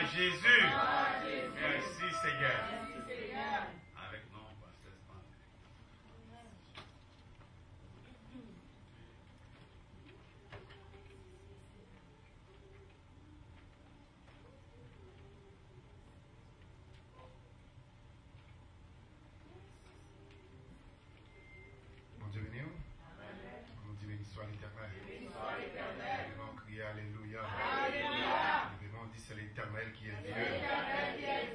à Jésus. Merci Seigneur. Avec nous, pasteur Span. Bon Dieu béni. Bon Dieu béni soit l'Éternel. Nous devons crier Alléluia. Nous devons dire c'est l'Éternel qui est Dieu.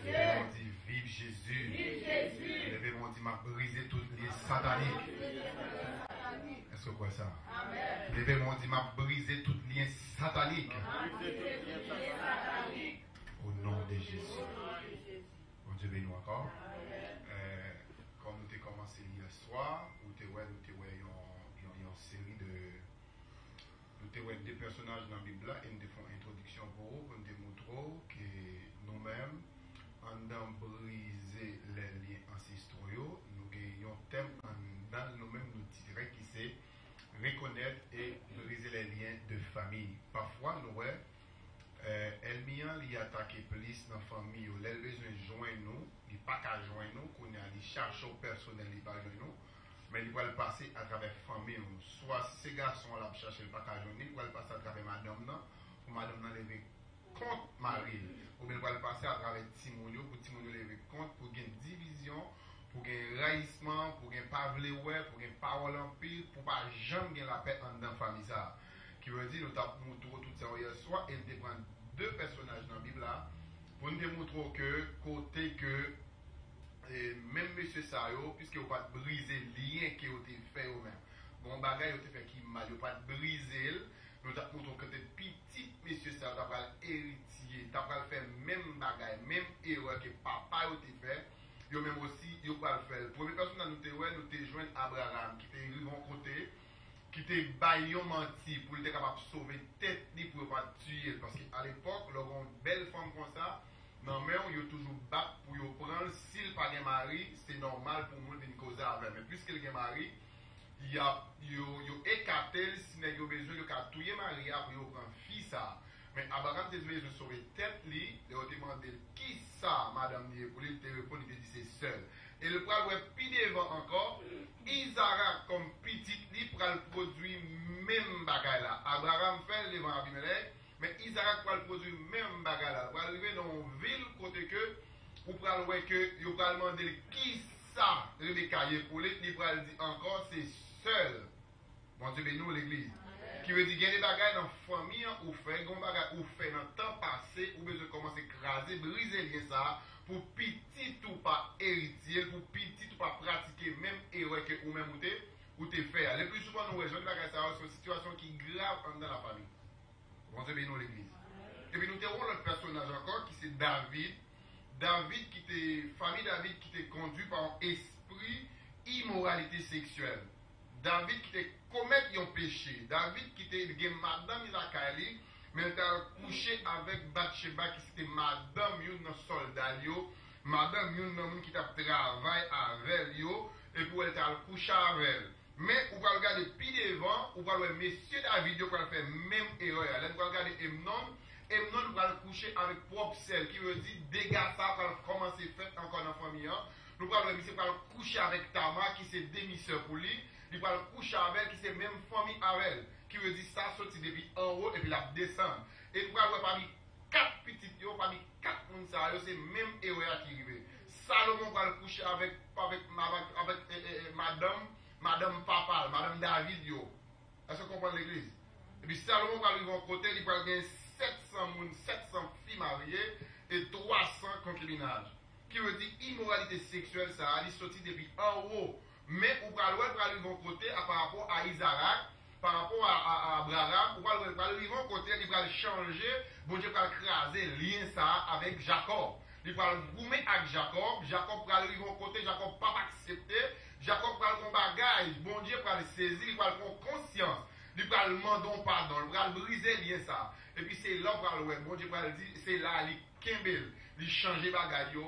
Nous devons dire vive Jésus. Nous devons dire m'a brisé toutes les sataniques. Est-ce que quoi ça? Nous devons dire m'a brisé toutes les sataniques. Au nom de Jésus. Bon Dieu béni encore. Comme nous avons commencé hier soir, nous avons une série de. Nous avons des personnages dans la Bible et nous faisons une introduction pour vous, pour nous démontrer que nous-mêmes, en ayant brisé les liens ancestraux, nous gagnons un thème dans nous-mêmes, nous dirait qui c'est reconnaître et briser les liens de famille. Parfois, nous voyons. Elmian li attaque plus dans la famille, il a besoin de joindre nous, il n'est pas qu'à joindre nous, qu'on a des chercher au personnel, il pas joindre nous, mais il va le passer à travers la famille. Soit ces garçons là chercher le pas qu'à joindre, il va le passer à travers madame là, pour madame là lever contre Marie, ou bien il va le passer à travers Timonio, pour Timonio lever contre, pour gagner division, pour gagner raillissement, pour gagner pas vle ouais, pour gagner parole en pile, pour pas jamais gagner la paix dans la famille ça. Qui veut dire, nous avons montré tout ça hier soir et nous avons deux personnages dans la Bible là pour nous démontrer que, côté que, même M. Sayo, puisque vous pas briser le lien qui a été fait au même. Bon, bagage a été fait qui mal, vous pas briser, nous avons montré que petit M. Sayo, tu as héritier, tu as fait même bagage, même erreur que papa a été fait. Yo même aussi, yo pas le faire. Première personne nous te joindre Abraham qui était de mon côté. Qui te baillon menti pour être capable de sauver tête ni pour pas tuer parce qu'à l'époque leur une belle femme comme ça non mais on y toujours battre pour y prendre s'il pas de mari c'est normal pour moi de causer avec mais puisque il a mari il y a yo écarté si n'a besoin de ka tuer Maria pour y prendre fille ça mais Abraham te besoin de sauver tête li il a demandé qui ça madame ni pour lui te répondre il dit c'est seul et le pral ouais puis devant encore Isaac comme petit li pral produire même bagay là Abraham fait devant Abimelech mais Isaac pral produire même bagay là pral arriver dans une ville côté que ou pral ouais que yo pral demander qui ça Rebecca pour lui pral dire encore c'est seul bon Dieu béni nous l'église qui veut dire qu'il y a des bagages dans la famille ou fait gon bagay ou fait dans le temps passé ou besoin commencer craser briser lien ça pour petit ou pas héritier pour petit ou pas pratiquer même erreur que ou même ou te faire le plus souvent nous raisonnons bagay ça c'est une situation qui est grave dans la famille bon Dieu béni nous l'église et puis nous avons l'autre personnage encore qui c'est David qui était famille David qui était conduit par un esprit immoralité sexuelle David qui était commettre un péché. David qui était madame Isakali, mais il a couché avec Bathsheba qui c'était madame yon soldat yo, madame yon qui t'a travaillé avec yo, et pour elle t'a couché avec elle. Mais on va regarder plus devant, on va voir monsieur David qui va faire même erreur. Là, on va regarder Emnon va coucher avec propre sel, qui veut dire dégâts ça va commencer à faire encore dans la famille. Nous allons voir monsieur va coucher avec Tamar qui c'est demi-sœur pour lui. Il va coucher avec elle qui c'est même famille avec elle. Qui veut dire ça sorti depuis en haut et puis la descendre. Et nous allons voir parmi 4 petites, parmi 4 personnes, c'est même erreur qui arrive. Salomon va coucher avec madame Papa, madame David. Est-ce que vous comprenez l'église? Et puis Salomon va arriver en côté, il va gagner 700 filles mariées et 300 concubinages. Qui veut dire immoralité sexuelle, ça a sorti depuis en haut. Mais on va aller de côté par rapport à Isaac, par rapport à Abraham, on va aller de côté, il va changer, bon Dieu va craser le lien ça avec Jacob. Il va le goumer avec Jacob, Jacob va aller de côté, Jacob ne va pas accepter, Jacob va le bagage, bon Dieu va le saisir, il va le prendre conscience, il va le demander pardon, il va le briser le lien ça. Et puis c'est là qu'on va le bon Dieu va le dire, c'est là, il Kimbel, il change bagage.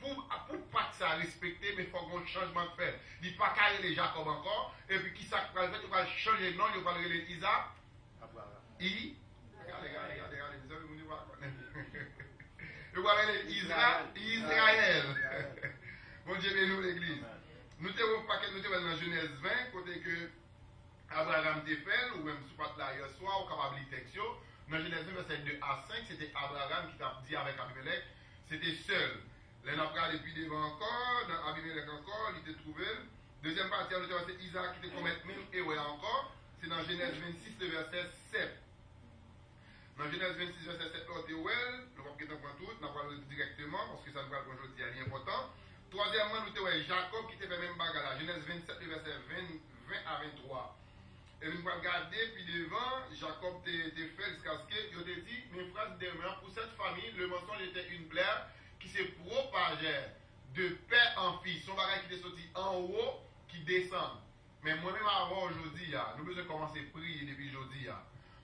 Pour pas que ça respecter, mais il faut qu'on changement de fait. Il ne faut pas carrer les Jacob encore, et puis qui ça va faire, il va changer le nom, il va le Isaac. Regardez, vous ne Nous parlons Israël. Bon Dieu, bénis l'église. Nous avons dans Genèse 20, côté que Abraham était fait, ou même si pas là hier soir, ou capable de texte. Dans Genèse 20, verset 2 à 5, c'était Abraham qui t'a dit avec Abimelech, c'était seul. Là, on a regardé depuis devant encore, dans Abimelech encore, il était trouvé. Deuxième partie, c'est Isaac qui était commettre même et ouais encore. C'est dans Genèse 26, le verset 7. Dans Genèse 26, verset 7, l'autre est well, nous ne pouvons pas tout, nous allons directement, parce que ça nous va aujourd'hui, c'est important. Troisièmement, nous avons Jacob qui était fait même bagarre. Genèse 27, le verset 20 à 23. Et nous allons regarder, puis devant, Jacob était fait jusqu'à ce qu'il a dit, mes frères demeurent, pour cette famille, le mensonge était une blaire qui se propageait de père en fils. Son bagage qui était sorti en haut, qui descend. Mais moi-même, avant aujourd'hui, nous devons commencer à prier depuis aujourd'hui.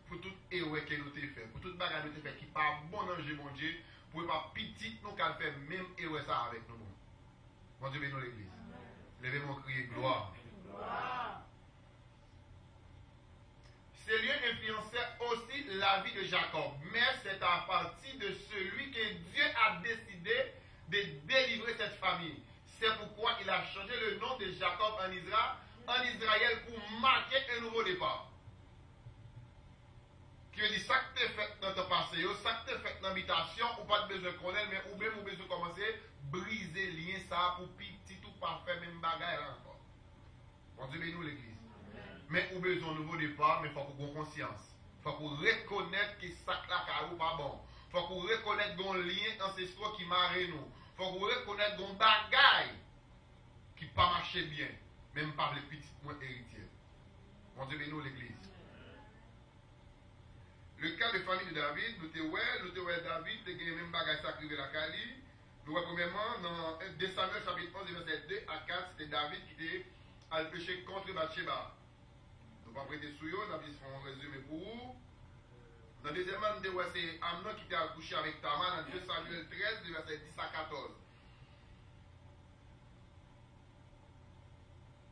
Pour tout erreur que nous avons fait, pour toute bagarre que nous avons fait, qui n'est pas bon danger, mon Dieu, pour ne pas petit, nous qu'à faire même erreur ça avec nous. Mon Dieu, bénis l'église. Levez mon cri gloire. Ces lieux influençaient aussi la vie de Jacob, mais c'est à partir de celui que Dieu a décidé de délivrer cette famille. C'est pourquoi il a changé le nom de Jacob en Israël pour marquer un nouveau départ. Qui veut dire, ça que tu as fait dans ton passé, ça que tu as fait dans l'habitation, ou pas de besoin de connaître, mais ou même ou besoin de commencer à briser le lien, ça, pour petit ou pas faire même bagaille là encore. Bon Dieu, bénis nous l'église. Mais ou besoin de nouveau départ, mais il faut qu'on ait conscience. Il faut qu'on reconnaisse que ça là ou pas bon. Il faut qu'on reconnaisse qu'on lien ancestral qui marre nous. Il faut qu'on reconnaisse qu'on bagaille qui pas marché bien, même par les petits moins héritiers. Bon Dieu, bénis nous l'église. Le cas de famille de David, nous avons David, qui a même bagage sacré la Cali. Nous voyons premièrement dans 2 Samuel chapitre 11, verset 2 à 4, c'était David qui était à pécher contre Bathsheba. Nous ne pouvons pas prêter sous eux, nous avons un résumé pour vous. Dans deuxièmement, nous avons c'est Amnon qui était accouché avec Tamar dans 2 Samuel 13, verset 10 à 14.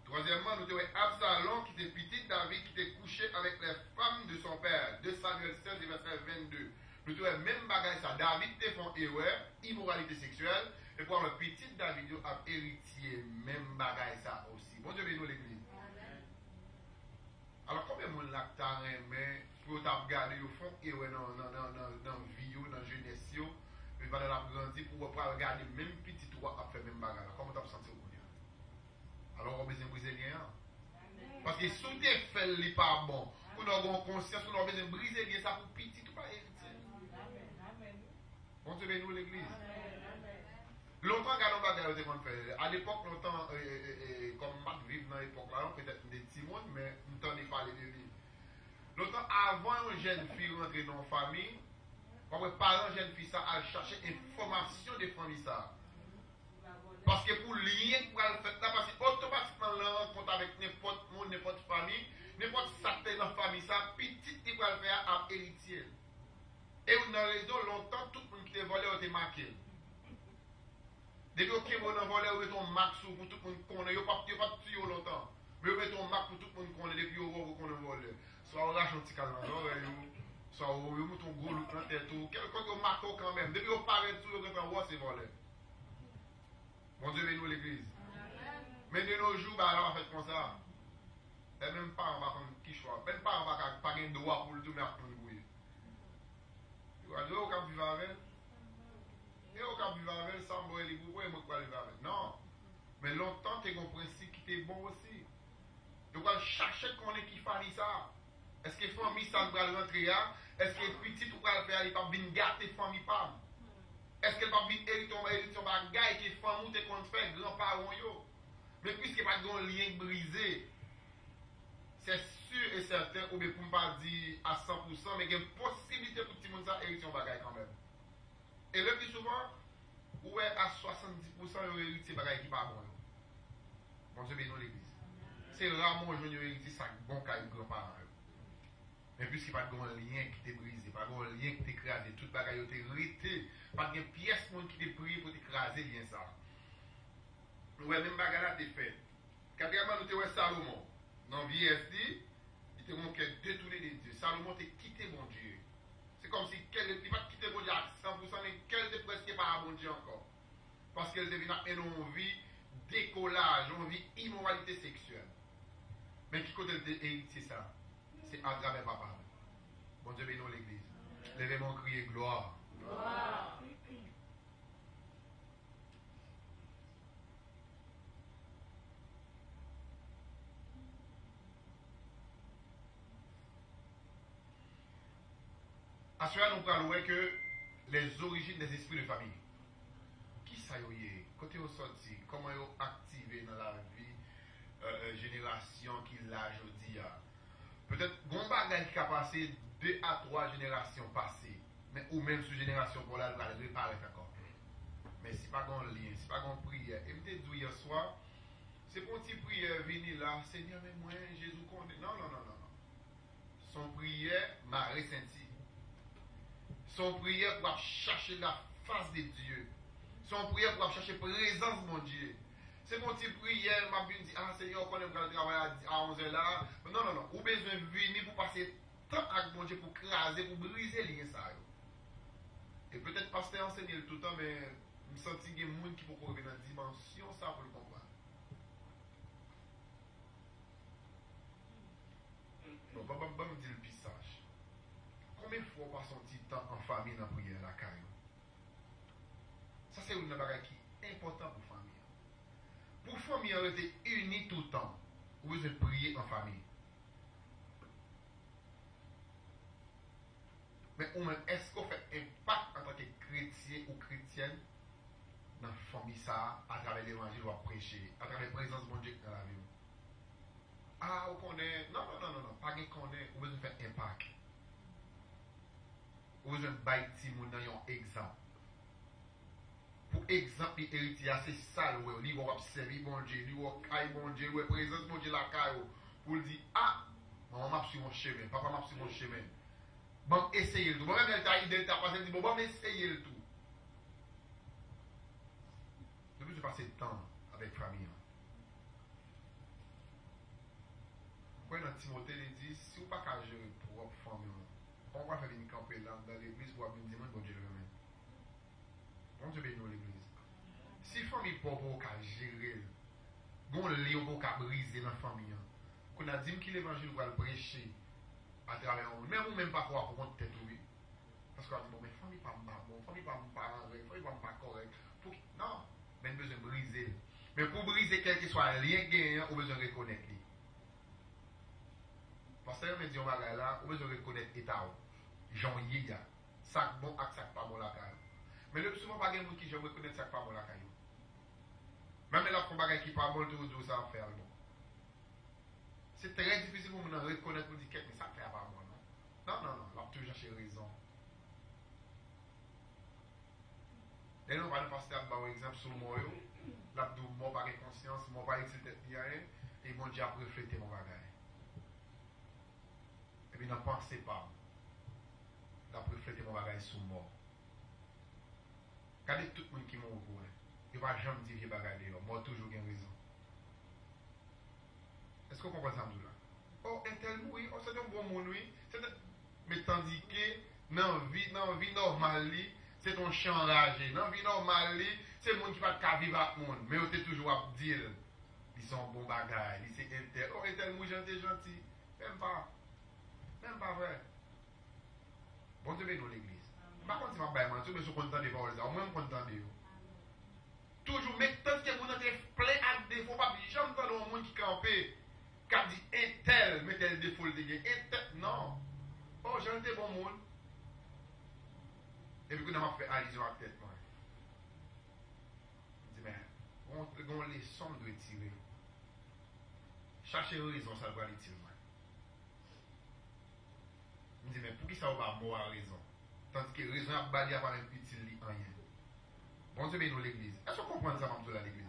Troisièmement, nous avons Absalom qui était petit David qui était couché avec les femmes de son père. 2 Samuel 16, verset 22. Nous avons même bagage ça. David était fait erreur, immoralité sexuelle. Et pour le petit David a héritier, même bagage ça aussi. Bon Dieu, bénis l'église. Alors, combien de monde là que tu as aimé pour regarder au fond erreur dans la vie, dans la jeunesse, et pendant la grandi pour regarder même petit toi à faire même bagage. Comment tu as senti au bout? Alors, on a besoin de briser les liens. Parce que si tu fais le pas bon, pour nous avoir conscience, on a besoin de briser les liens, ça pour petit ou pas héritier. Bon Dieu, bénis l'église. Longtemps, quand on va faire, à l'époque, longtemps, comme Marc vivre dans l'époque là, peut-être des petits mondes, mais nous t'en est parlé de vie. Longtemps, avant une jeune fille rentrer dans une famille, comme les parents jeune fille ça, à chercher information des familles ça. Parce que pour lien pour le faire là, parce que automatiquement, la rencontre avec n'importe monde, n'importe famille, n'importe ça dans la famille, ça, petit, il va le faire à héritier. Et on a raison, longtemps, tout le monde qui te volé a été marqué. Depuis que vous avez volé, vous avez ton marque pour tout le monde connaît. Vous n'avez pas tué longtemps. Mais vous avez ton marque pour tout le monde connaît depuis que vous avez volé. Soit vous lâchez un petit calme dans l'oreille, soit vous mettez un gros look dans la tête. Quelqu'un qui vous marque quand même. Depuis que vous parlez de tout, vous avez un c'est volé. Mon Dieu, bénis l'église. Mais de nos jours, alors on fait comme ça. Et même pas on va prendre qui choix. Même pas on va pas gagner droit pour le tout mettre pour le bouiller. Vous allez au cap vivre avec. Et au cap vivre avec, ça me les bouillons et moi je vais vivre avec. Non. Mais longtemps, tu as un principe qui était bon aussi. Tu vas chercher qu'on est qui fait ça. Est-ce que famille ça va rentrer là? Est-ce que petit ou va le faire, il va venir gâter famille pas? Est-ce qu'elle va venir hériter son bagage qui famille te qu'on fait grands-parents yo? Mais puisqu'il n'y a pas de lien brisé, c'est sûr et certain, ou bien pour ne pas dire à 100%, mais il y a une possibilité pour tout le monde hériter son bagage quand même. Et le plus souvent, ou est à 70% de hériter bagage qui n'est pas bon. Bon Dieu bénis l'église. C'est rarement je viens hériter ça bon cas de grands-parents. Mais puisqu'il n'y a pas de lien qui t'est brisé, pas de lien qui t'est écrasé, toute bagaille qui t'est hérité, pas de pièce qui t'est pris pour t'écraser bien ça. Nous avons même bagaille là t'es fait. Quatrièmement, nous avons Salomon. Dans VSD, il te montre qu'elle détourné des dieux. Salomon t'a quitté bon Dieu. C'est comme si il va quitter bon Dieu à 100%, mais qu'elle te presque pas manger encore. Parce qu'elle devient une vie décollage, une vie immoralité sexuelle. Mais qui côté héritier ça? C'est à travers papa. Bon Dieu bénisse l'église. Levez-moi crier gloire. Gloire. À cela, nous parlons que les origines des esprits de famille. Qui ça y est? Côté au sorti, comment ils ont activé dans la vie, génération qui l'a aujourd'hui? Peut-être qu'on bagaille qui a passé 2 à 3 générations passées, mais ou même sous génération pour la réparer encore. Mais c'est pas un lien, c'est pas une prière. Et je me dis hier soir, c'est pour une petite prière venir là, Seigneur, mais moi, Jésus connaît. Non. Son prière m'a ressenti. Son prière pour chercher la face de Dieu. Son prière pour chercher la présence de mon Dieu. C'est mon petit prière, m'a dit, ah Seigneur, on connaît le travail à 11h là. Non. Ou besoin de venir pour passer temps avec mon Dieu, pour craser, pour briser les liens. Et peut-être pas c'était enseigné tout le temps, mais je me sens qu'il y a des gens qui peuvent revenir dans la dimension ça pour le comprendre. Donc, je me dis le pissage. Combien de fois on passe son petit temps en famille dans la prière la caille? Ça, c'est une chose qui est importante pour la famille. Pour la famille, on rester unis tout le temps. Vous devez prier en famille. Mais est-ce qu'on fait impact en tant que chrétien ou chrétienne dans la famille ça, à travers l'évangile ou à prêcher, à travers la présence de mon Dieu dans la vie? Ah, on connaît. Non. Pas qu'on connaît, on besoin faire impact. On besoin de bailler dans un exemple. Pour exemple, l'héritier, c'est ça, il va observer mon Dieu, il va cailler mon Dieu, il va présence mon Dieu la caille. Pour dire, ah, maman m'a sur mon chemin, papa m'a sur mon chemin. Bon, essayez le tout. Moi-même, elle t'a passé, dit, bon, essayez le tout. Depuis que je passe le temps avec la famille. Quand dans Timothée, il dit, si vous n'avez pas gérer pour votre famille, on va faire une campagne dans l'église pour avoir une demande, bon Dieu le remède. Bon Dieu bénit l'église. Si la famille n'est pas gérer, bon léon pas briser dans la famille. Qu'on a dit que l'évangile va le prêcher à travers nous. Même ou même pas croire pour notre tête, oui. Parce qu'on a dit, bon, mais la famille n'est pas bon, la famille n'est pas correcte, la famille n'est pas correcte. Non, mais on a besoin de briser. Mais pour briser quel que soit un lien gagnant, on a besoin de reconnaître. Parce que on dit, on va là, on a besoin de reconnaître l'état. Jean Yéya, ça bon et ça pas bon la caille. Mais le plus souvent, pas de gens qui j'aime reconnaître ça pas bon la caille. Même là, pour bagage qui pas bon, tout ça va faire bon. C'est très difficile pour nous reconnaître pour dire que ça fait pas bon. Non, là, toujours chercher raison. Et nous, on va nous passer un exemple sur moi. Là, moi, pas de conscience, moi, pas de tête rien, et mon Dieu a reflété mon bagage. Et puis, ne pensez pas. N'a reflété mon bagage sur moi. Regardez tout le monde qui m'a ouvert. Il ne va jamais dire que je bagage dehors. Moi, toujours j'ai raison. Est-ce que vous comprenez ça, là? Oh, un tel oui, oh, c'est un bon monde, oui. Mais tandis que dans la vie normale, c'est ton chien enragé. Dans la vie normale, c'est le monde qui va pas vivre avec le monde. Mais on est toujours à dire, ils sont bons bagages, ils sont intel. Oh, un tel oui, gentil. Même pas vrai. Bon Dieu bénit l'église. Par contre, si je ne suis pas content de voir ça, au moins je suis content de vous. Toujours, mais tant que vous êtes plein à défaut, pas jamais entendu un monde qui campe, qui a dit un tel, mais tel défaut le dégât. Un tel, non. Oh, j'ai un bon monde. Et puis, vous avez fait allusion à la tête. Je dis, mais, on les leçon doit tirer. Chercher raison, ça doit aller tirer. Je dis, mais pour qui ça va mort à raison? Tandis que raison a balayé par un petit lit en rien. Bon Dieu bénit l'église. Est-ce que vous comprenez ça, dans l'église?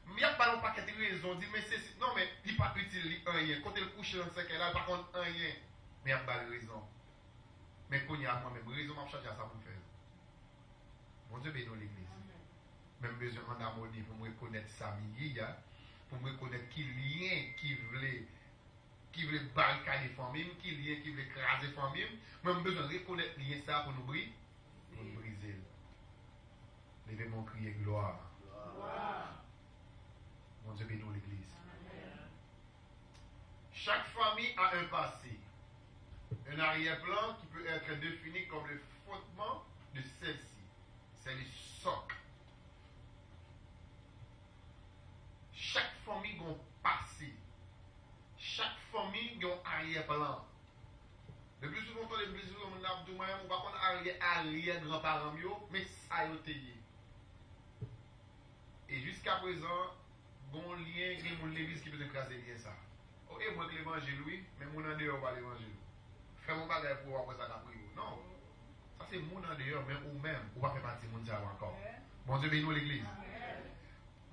Il n'y a pas un paquet de raisons. Dit, mais c'est. Non, mais il n'y a pas petit lit en rien. Quand il couche dans ce cas-là, par contre, en rien. Mais il y a pas de raison. Mais quand il y a moi-même raison, je vais chercher à ça pour faire. Bon Dieu bénit l'église. Même besoin en harmonie pour me reconnaître sa mie, pour me reconnaître qui lien qui voulait barricader les familles, qui voulait écraser les familles. Même besoin de reconnaître lien ça pour nous briser. devez mon crier gloire. Mon Dieu bénit l'église. Chaque famille a un passé, un arrière-plan qui peut être défini comme le fondement de celle-ci. C'est le socle. Chaque famille a un passé. Chaque famille a un arrière-plan. Le plus souvent, on a plus souvent, on a dit, on va pas arrière grand-parents, mais ça y est. Et jusqu'à présent, bon lien, il y a l'église qui peut écraser bien ça. Et moi, que l'évangile, oui, mais mon en dehors, pas l'évangile. Fais mon bagage pour voir ça d'après. Non. Ça, c'est mon en dehors, mais ou même, ou pas faire partie de mon diable encore. Bon Dieu, bénis l'église.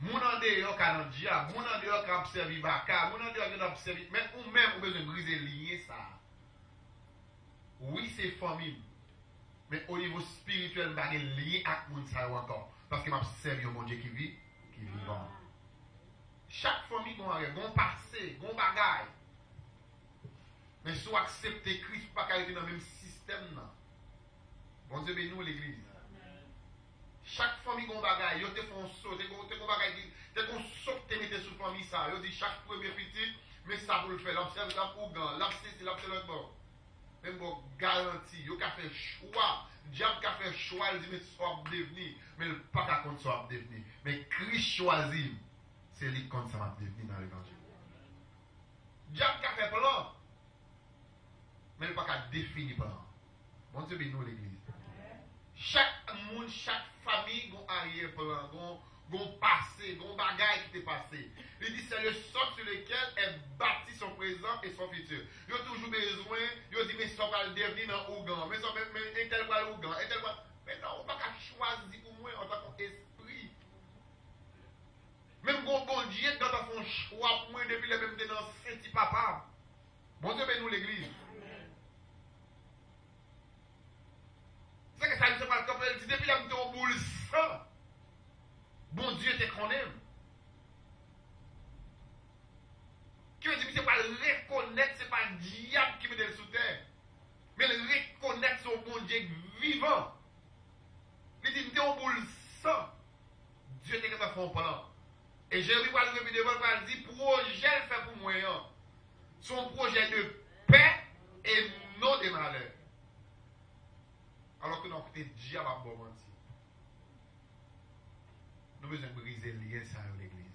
Mon en dehors, qui a un diable, mon en dehors, qui a observé Baka, mon en dehors, qui a observé, mais ou même, ou besoin de briser le lien, ça. Oui, c'est famille. Mais au niveau spirituel, je n'ai pas lien avec mon ça encore. Parce que je servi mon Dieu qui vit, qui est vivant. Chaque famille a un passé, un bagage. Mais si vous acceptez Christ, vous ne pouvez pas être dans le même système. Bon Dieu bénis l'église. Chaque famille a un bagage. Ils te font saut, ils te bagage, ils te saut, ils te mettent sur la famille ça. Ils disent chaque premier petit, mais ça pour le faire. L'observe, l'observe, l'observe l'autre bord. Même bon garantie, il a fait choix. Diable a fait choix, il dit mais soit devenir, mais le pas qu'à compte soit devenir. Mais Christ choisit, c'est lui qui compte ça va devenir dans l'évangile. Diable a fait plan, mais le pas qu'à définir plan. Bon Dieu bénis l'église. Chaque monde, chaque famille a un arrière-plan, un passé, un bagage qui est passé. Il dit c'est le socle sur lequel est bâti son présent et son futur. Il y a toujours besoin, il dit mais ça va le devenir dans Ougan, mais tel va l'Ougan, et tel va. Mais non, on ne va pas choisir pour moi en tant qu'esprit. Même quand bon Dieu dans son choix pour moi depuis le même temps dans Saint Papa. Bon Dieu bénis l'église. C'est que ça ne se passe comme elle dit depuis le même temps au boule sang. Bon Dieu te connaît. Qui veut dire que ce n'est pas le reconnaître, ce n'est pas le diable qui me donne sous terre. Mais le reconnaître son bon Dieu vivant. Il dit, on boule ça. Dieu te fait un plan. Et Jérémie va le répéter devant, il dit, projet fait pour moi. Son projet de paix et non de malheur. Alors que nous avons écouté diable à bon mentir. Nous devons briser le lien ça à l'église.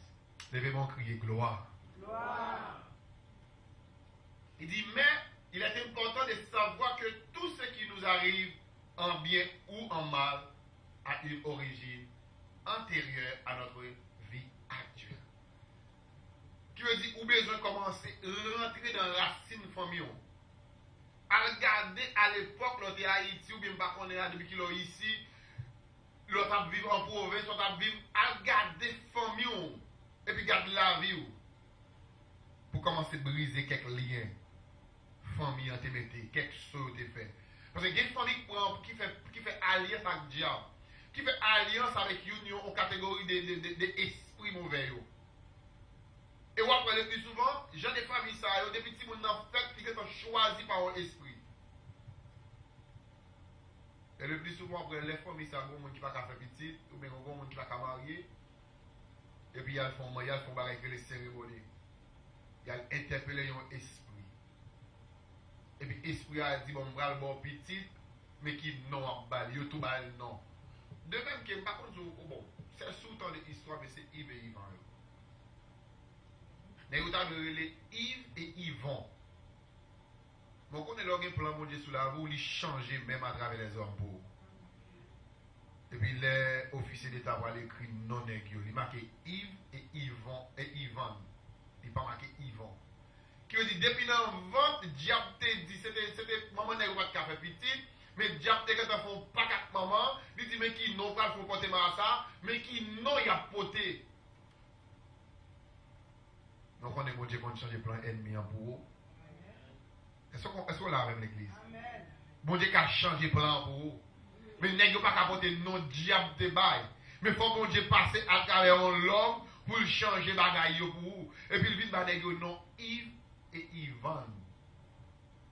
Levez-moi crier gloire. Gloire. Il dit, mais il est important de savoir que tout ce qui nous arrive en bien ou en mal a une origine antérieure à notre vie actuelle. Qui veut dire, ou besoin de commencer à rentrer dans la racine famille. À regarder à l'époque, l'autre Haïti, ou bien pas qu'on est là depuis qu'il est ici, l'autre a vivre en province, l'autre a vivre, à regarder famille, et puis garder la vie. Pour commencer à briser quelques liens. Famille en te mette, quelque chose te fait. Parce que il y a une famille qui fait alliance avec le diable, qui fait alliance avec l'union en catégorie d'esprit mauvais. Et vous apprenez le plus souvent, j'ai des familles, ça, des petits gens en fait, qui sont choisis par l'esprit. Et le plus souvent, après les familles, ça, il y a des gens qui ne peuvent pas faire petit, ou bien il y a des gens qui ne peuvent pas marier. Et puis, ils font les cérémonies. Ils interpellent un esprit. Et puis l'esprit a dit, bon, je vais le bon petit, mais qui non a bali, tout bal non. De même que, par contre, bon, c'est sous-temps de l'histoire, mais c'est Yves et Yvan. Mais vous avez les Yves et Yvon. Bon, on est là, un plan mondial sous la roue, il change même à travers les hommes pour. Et puis les officiers d'État vont l'écrire non négio. Il marque Yves et Yvon et Yvan. Il pas marqué Yvon. Qui veut dire, depuis dans le ventre, diable te dit, c'était maman n'est pas de café petit, mais diable te quand on fait pas quatre maman, il dit, mais qui non pas faut porter à ça, mais qui non y a poté. Donc on est bon Dieu qu'on change le plan ennemi en pour. Est-ce qu'on l'a avec l'église? Bon Dieu qui a changé le plan pour vous. Mais n'est pas capoter non diable te bail. Mais il faut que Dieu passe à travers l'homme pour changer bagaille pour vous. Et puis il vient bagaille non Yves et Yvan.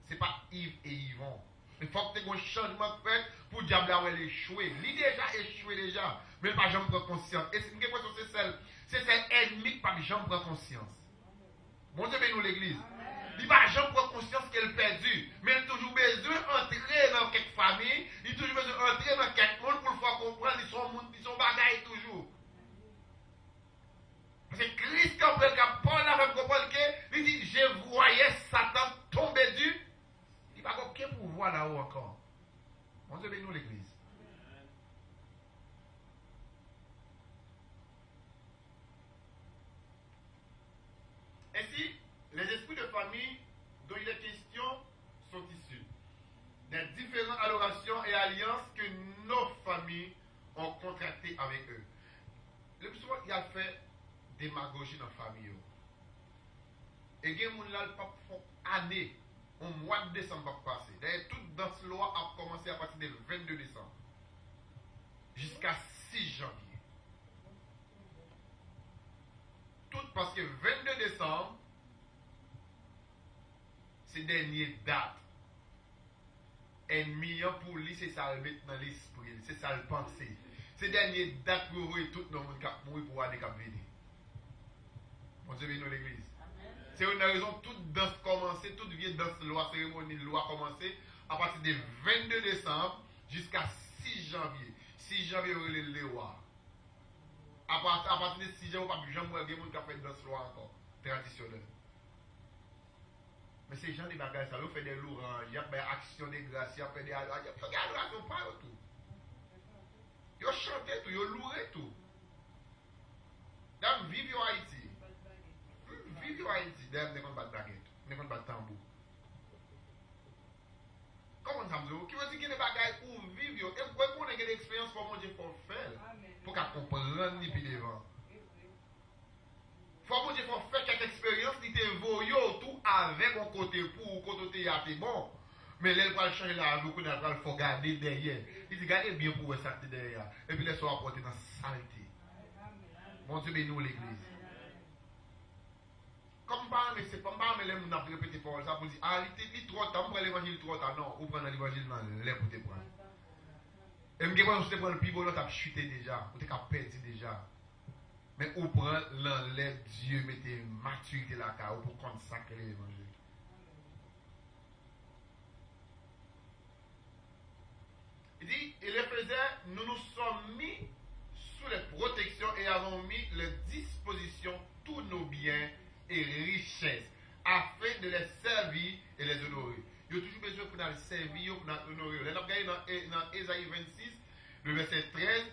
Ce n'est pas Yves et Yvon. Il faut que tu aies un changement fait pour le diable avoir échoué. Il a déjà échoué déjà. ça. Mais pas jamais prendre conscience. Et c'est celle ennemi qui pas jamais prendre conscience. Bon Dieu, nous l'église. Il ne va jamais prendre conscience qu'elle est perdue. Mais il a toujours besoin d'entrer dans quelques familles. Il a toujours besoin d'entrer dans quelques monde pour le faire comprendre. Ils sont bagailles toujours. Parce que Christ, quand Paul a même compris qu'il dit, je voyais Satan tomber du. Il n'y a pas aucun pouvoir là-haut encore. Bon Dieu, nous l'église. Ainsi, les esprits de famille dont il est question sont issus des différentes adorations et alliances que nos familles ont contractées avec eux. Le plus souvent, il a fait démagogie dans la famille. Et il y a des gens qui font année, au mois de décembre passé. D'ailleurs, toute dans ce loi a commencé à partir du 22 décembre jusqu'à 6 janvier. Tout parce que 22 décembre, c'est dernière date. Ennemi pour lui, c'est ça le mettre dans l'esprit, c'est ça le penser. C'est dernière date pour vous et tout le monde qui a mouru pour aller cap venir. Mon Dieu, bénis l'église. C'est une raison, toute danse commencée, toute vieille danse loi, cérémonie de loi commencée à partir du 22 décembre jusqu'à 6 janvier. 6 janvier, vous allez le voir. À partir de 6 janvier, vous ne pouvez pas voir qui a fait danse loi encore, traditionnelle. Mais ces gens des bagages, ça, ils font des louanges, il y a des actions de grâce, il y a des adorations partout. Ils chantent tout, ils louent tout. Dame, vive au Haïti. Vive au Haïti. Dame, ne compte pas de baguette, ne compte pas de tambour. Comment ça me dit? Qui veut dire qu'il y a des bagages pour vivre? Et pourquoi on a des expériences pour manger pour faire? Pour qu'on comprenne ni puis devant. Faut que faut faire quelques expériences qui te voyent tout avec un côté pour côté t'es bon. Mais là, il va changer la vie, il va faut garder derrière. Il dit, gardez bien pour ça derrière. Et puis, laisse-moi apporter dans la saleté. Mon Dieu, bénis l'église. Comme pas, mais c'est pas mal, mais là, on a répété pour ça pour dire, ah, il est trop tard, on prend l'évangile trop tard. Non, on prend l'évangile dans l'air pour te prendre. Et je me dis, on se prend le plus beau, on a chuté déjà, on a perdu déjà. Mais on prend l'enlève Dieu, mettez maturité là, pour consacrer l'évangile. Il dit, il les faisait, nous nous sommes mis sous les protections et avons mis les dispositions tous nos biens et richesses afin de les servir et les honorer. Il y a toujours besoin pour nous servir, pour nous honorer. Là, nous regardons dans Ésaïe 26, le verset 13,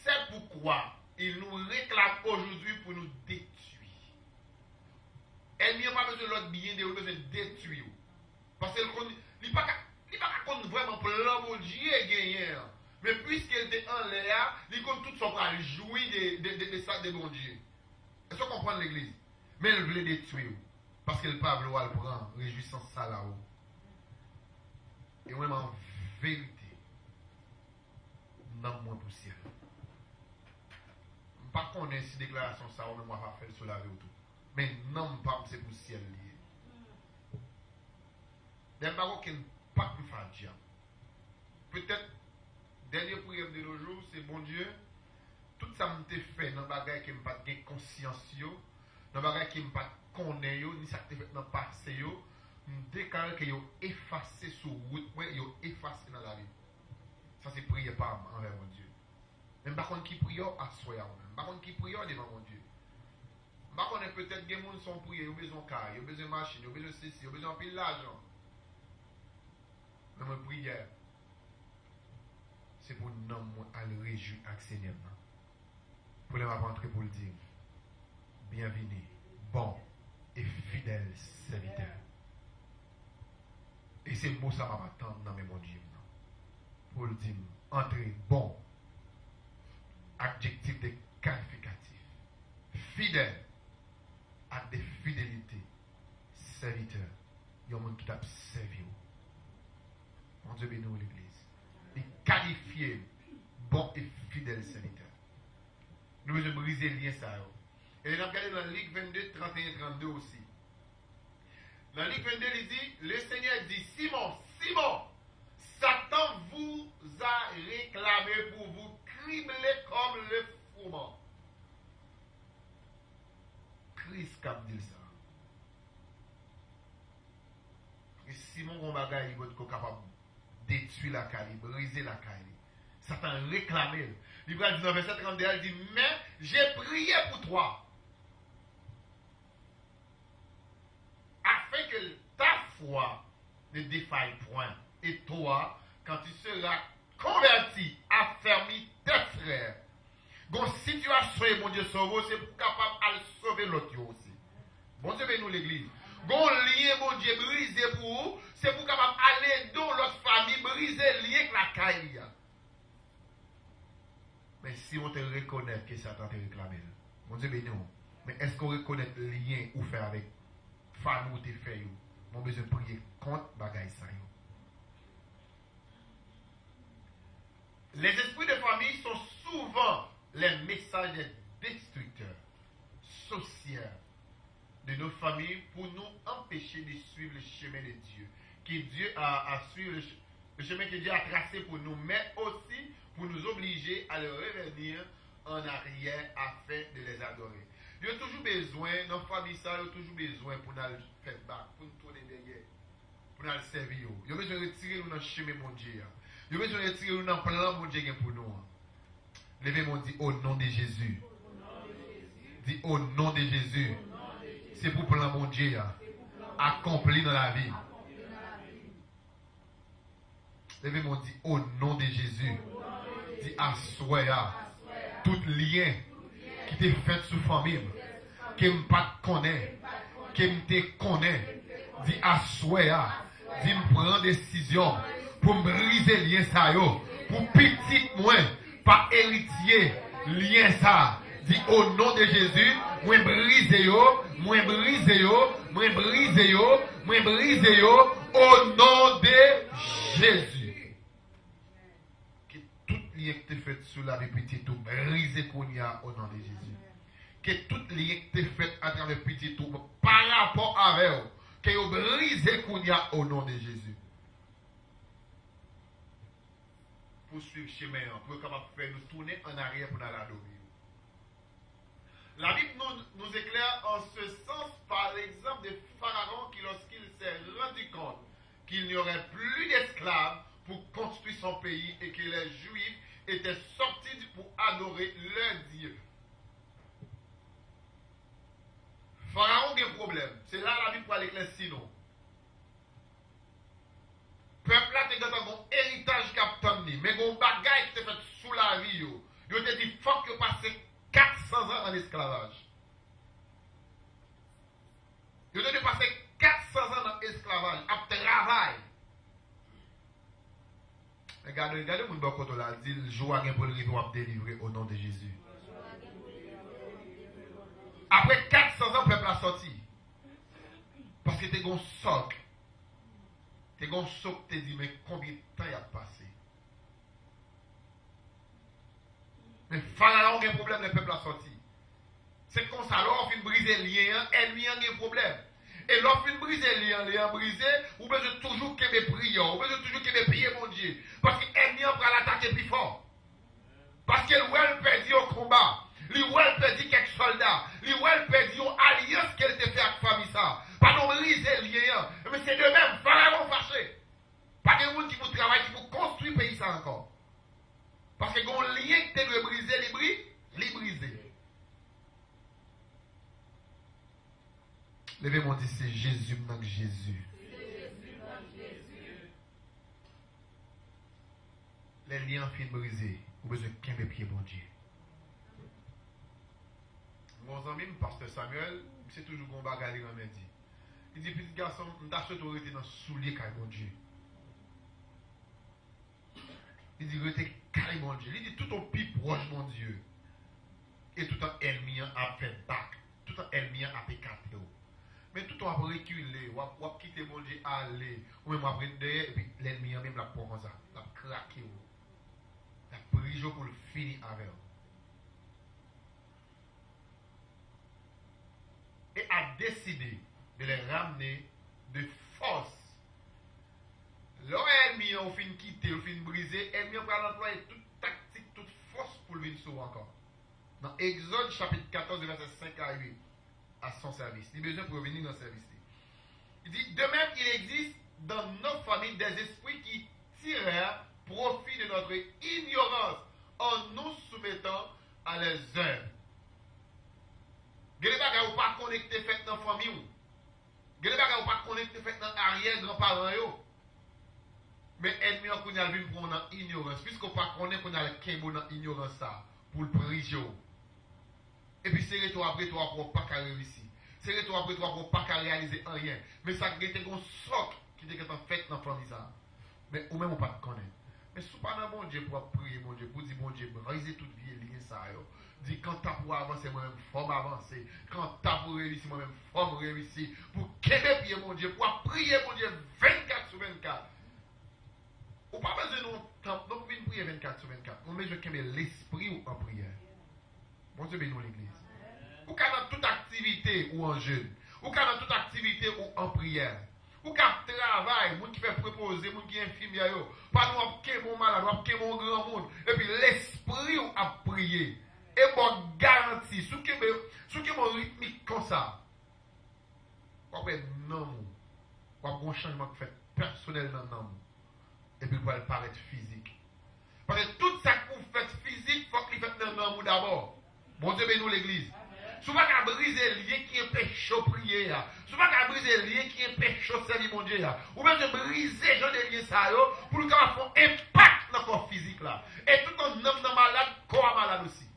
c'est pourquoi il nous réclame aujourd'hui pour nous détruire. Elle n'y a pas besoin de l'autre bien, il a besoin de détruire. Parce qu'il n'y a pas contre vraiment plan mon Dieu gagné. Mais puisqu'elle était en l'air, il compte tout son bras jouir de ça de bon Dieu. Est-ce qu'on comprend l'église? Mais elle voulait détruire. Parce que le Pablo elle prend réjouissance ça là-haut. Et vraiment en vérité, non moins pour ciel. Pas qu'on ait si déclaration ça, on ne va pas faire sur la vie ou tout. Mais non pas c'est pour ciel lié. D'ailleurs, pas aucun pas pour faire diable. Peut-être, dernier prière de nos jours, c'est bon Dieu, tout ça m'a fait dans le bagage qui m'a pas de conscience, dans le bagage qui m'a pas connaît, ni ça qui fait dans le passé, je déclare que yo effacé sur route, yo effacé dans la vie. Ça c'est prier par envers mon Dieu. Même par contre qui prie à soi même. Par contre qui prie devant mon Dieu. Par contre peut-être des gens sont priés, ils ont besoin de car, ils ont besoin de machine, ils ont besoin de ceci, ils ont besoin de pile d'argent. Mais ma prière, c'est pour nous à le réjouir avec le Seigneur. Pour les rentrer pour le dire, bienvenue, bon et fidèle serviteur. Et c'est beau ça va m'attendre dans mon Dieu. Pour le dire, entrez, bon, adjectif de qualificatif, fidèle, acte de fidélité, serviteur. Il y a un monde qui t'a servi. Mon Dieu bénis l'église. Il qualifié, bon et fidèle serviteur. Nous devons briser le lien ça. Et nous avons regardé dans Luc 22, 31, 32 aussi. Dans Luc 22, il dit, le Seigneur dit, Simon, Simon, Satan vous a réclamé pour vous cribler comme Christ qui a dit ça. Et si mon bagage il est capable de détruire la caille, briser la caille, Satan réclame. Il va dire dans verset 32, il dit, mais j'ai prié pour toi. Afin que ta foi ne défaille point. Et toi, quand tu seras converti, affermi tes frères. Bon, si tu as sauvé mon Dieu sauvé, c'est pour capable de sauver l'autre aussi. Bon Dieu, nous l'église. Bon lien, mon Dieu, brisé pour vous, c'est pour capable aller dans l'autre famille, briser le lien avec la caille. Mais si on te reconnaît que Satan te réclame, mon Dieu, non. Mais est-ce qu'on reconnaît le lien ou fait avec famille ou te fait, mon besoin de prier contre bagaille ça. Les esprits de famille sont souvent les messagers destructeurs, sociaux de nos familles pour nous empêcher de suivre le chemin de Dieu. Que Dieu a suivi le chemin que Dieu a tracé pour nous, mais aussi pour nous obliger à le revenir en arrière afin de les adorer. Il y a toujours besoin, dans la famille, ça, il y a toujours besoin pour nous faire back, pour nous tourner derrière, pour nous servir. Il y a besoin de retirer nous dans le chemin mon Dieu. Il y a besoin de retirer nous dans le plan mon Dieu pour nous. Levez-moi, dit au nom de Jésus. Dis au nom de Jésus. C'est pour plan mon Dieu accompli dans la vie. Levez-moi, dit au nom de Jésus. Dis assoya tout lien qui t'est fait sous famille, qui ne pas connaît, qui ne te connaît. Dis assoya. Dis me prendre décision pour me briser le lien ça yo, pour petit moins pas héritier lien ça. Dis au nom de Jésus, moi briser yo, moi briser yo, moi briser yo, moi briser yo au nom de Jésus. Que tout lien que tu fait sous la vie petit tout briser qu'on y a au nom de Jésus. Que tout lien que tu fait à travers petit tout par rapport avec eux, que vous brisez qu'on y a au nom de Jésus. Pour suivre le chemin, pour capable faire nous tourner en arrière pour nous adorer. La Bible nous éclaire en ce sens par l'exemple de Pharaon qui, lorsqu'il s'est rendu compte qu'il n'y aurait plus d'esclaves pour construire son pays et que les Juifs étaient sortis pour adorer leur Dieu. Pharaon a un problème. C'est là la Bible parle éclaire sinon. Peuple là, tu as un héritage captain, mais un bagage qui te fait sous la vie. Yo te dit, faut que passe 400 ans en esclavage. Yo te dit passer 400 ans en esclavage, à travail. Regardez mon bon côté là, dit, le jour à pour le rive à délivrer au nom de Jésus. Après 400 ans, le peuple a sorti. Parce que tu es un socle. Tu es un socle, tu te dis, mais combien de temps il a passé? Mais Pharaon a un problème, le peuple a sorti. C'est comme ça, alors on finit briser le lien, ennemi a un problème. Et lorsqu'on finit briser le lien brisé, on peut toujours qu'il y ait des prières, on peut toujours qu'il y ait des prières, mon Dieu. Parce que l'ennemi va l'attaquer plus fort. Parce que l'ouel perdit au combat. L'ouel perdit quelques soldats. L'ouel perdit une alliance qu'elle te fait avec la famille. Pas non briser le lien. Mais c'est de même, Pharaon fâché. Pas de monde qui vous travaille, qui vous construit le pays ça encore. Parce que quand le lien que tu veux briser, les briser. Levez-moi, dit c'est Jésus, donc Jésus. Les liens finissent brisés. Vous avez besoin de 15 pieds, bon Dieu. Mon ami, le pasteur Samuel, c'est toujours un bagage dans mes dit. Il dit, petit garçon, on t'a autorité dans le soulier, bon Dieu. Il dit, restez carré, mon Dieu. Il dit, tout en plus proche, mon Dieu. Et tout en ennemi a fait back. Tout en ennemi a fait 4. Mais tout en a reculé. Ou a quitté, mon Dieu, aller. Ou même après derrière, et puis l'ennemi a même la prend comme ça. La craqué. La pris pour le finir avec. Et a décidé de les ramener de force. L'ennemi a fin quitter, a fin briser, l'ennemi a employé toute tactique, toute force pour le venir sur encore. Dans Exode chapitre 14, verset 5 à 8. à son service. Il a besoin pour revenir dans le service. Il dit, de même, il existe dans nos familles des esprits qui tirèrent profit de notre ignorance en nous soumettant à les œuvres. Il y a des bagages qui pas connectés fait dans la famille. Il y a des bagages qui pas connectés fait dans l'arrière-grand-parent. Mais ennemi qu'on a vu pour dans ignorance, puisqu'on pas connaît qu'on a le kembo dans ignorance ça pour le briser. Et puis c'est toi après toi pour pas réussir. C'est toi après toi pour pas réaliser rien. Mais ça qui était un socle qui était fait dans la famille ça. Mais ou même on pas connaître. Mais si pas dans bon Dieu pour prier mon Dieu, pour dire bon Dieu, briser toute vie liée ça yo. Dit quand t'as pour avancer moi-même forme avancer. Quand t'as pour réussir moi-même forme réussir. Pour qu'aimer prier mon Dieu, pour prier mon Dieu 24 sur 24. Ou pas besoin de temps, donc vous prier 24 sur 24. On met je l'esprit ou en prière. Bon Dieu bénisse l'église. Ou qu'à dans toute activité ou en jeûne. Ou qu'à dans toute activité ou en prière. Ou qu'à travail, moun qui fait proposer, moun qui est infirmier, pas nous qui mon malade, ou qui mon grand monde. Et puis l'esprit ou à prier. Et bon garantie, sous qui mon rythmique comme ça. Ou après non, ou après un changement qui fait personnel dans non. Et puis, il va paraître physique. Parce que tout ça que vous faites physique, il faut qu'il fasse dans l'amour d'abord. Bon Dieu, bénis l'église. Souvent, qu'à briser le lien qui est péché au prier. Souvent, qu'à briser le lien qui est péché au service, mon Dieu. Ou même de briser les liens ça, pour le faire un impact dans le corps physique là. Et tout un homme malade, corps malade aussi.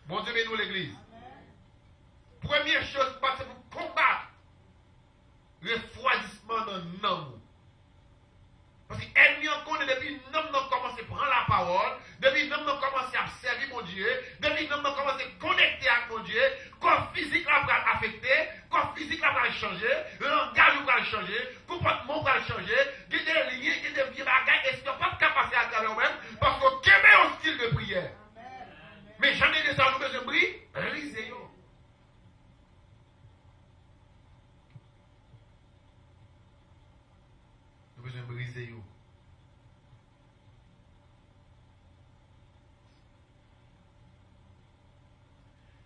Bon Dieu, bénis l'église. Première chose, c'est pour combattre le refroidissement dans l'amour. Parce que l'ennemi en connaît depuis nous avons commencé à prendre la parole, depuis nous avons commencé à servir mon Dieu, depuis nous avons commencé à connecter avec mon Dieu, corps physique là va affecter, corps physique là va changer, le langage va changer, le comportement va changer, il y a des liens, il y a des vieux bagages, et ce n'est pas capacité à travers eux-mêmes, parce qu'on quémait un style de prière. Mais j'en ai des gens qui ont besoin de briser. Nous avons besoin de briser.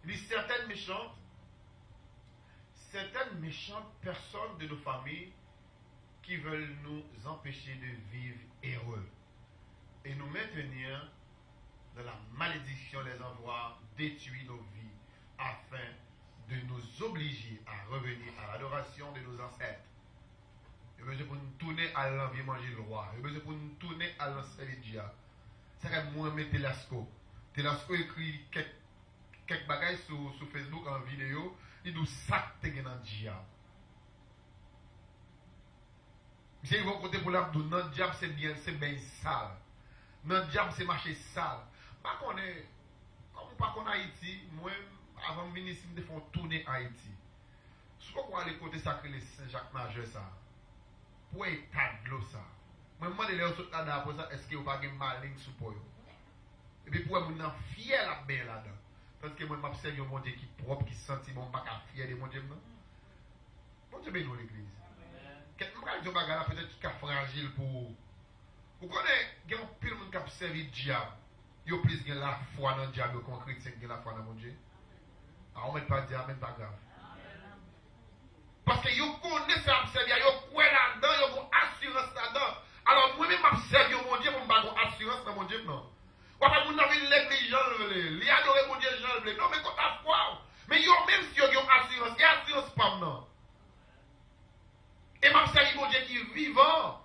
Il dit certaines méchantes personnes de nos familles qui veulent nous empêcher de vivre heureux et nous maintenir dans la malédiction les envoie détruire nos vies afin de nous obliger à revenir à l'adoration de nos ancêtres. Il y a besoin pour nous tourner à l'envie manger le roi. Il y a besoin pour nous tourner à l'ancêtre de Dieu. C'est comme Mohamed Telasco. Telasco écrit quelques bagages sur Facebook en vidéo. Il dit ça que tu as dans le diable. Monsieur, ils vont côté pour l'abdou. Dans le diable, c'est bien sale. Dans le diable, c'est marché sale. Pas qu'on est, comme pas qu'on Haïti, moi, avant de venir ici, je fais tourner Haïti. Je ne sais pas aller côté sacré les Saint-Jacques Majeur ça. Pour état de l'eau ça. Moi, je me demande là pour ça, est-ce que vous n'avez pas de maligne sous pour eux? Et puis pour vous, fier la bain là-dedans. Parce que moi, je m'observe mon Dieu qui est propre, qui sent mon bac à fier de mon Dieu. Mon Dieu bénit l'église. Quelqu'un qui a peut-être qui est fragile pour. Vous connaissez, il y a un pile de monde qui a servi le diable. Il y a plus de la foi dans le diable qu'un chrétien qui a la foi dans mon Dieu. Alors, on ne met pas dire, même pas grave. Parce que vous connaissez ça, vous croyez là-dedans, vous avez une assurance là-dedans. Alors, moi-même, je servi mon Dieu, je n'ai pas une assurance dans mon Dieu, non. Ou pas, vous avez l'église, les adorer mon Dieu, Jean le non, mais quand tu foi. Mais même si vous avez une assurance, il y a une assurance pas non. Et je servi mon Dieu qui est vivant.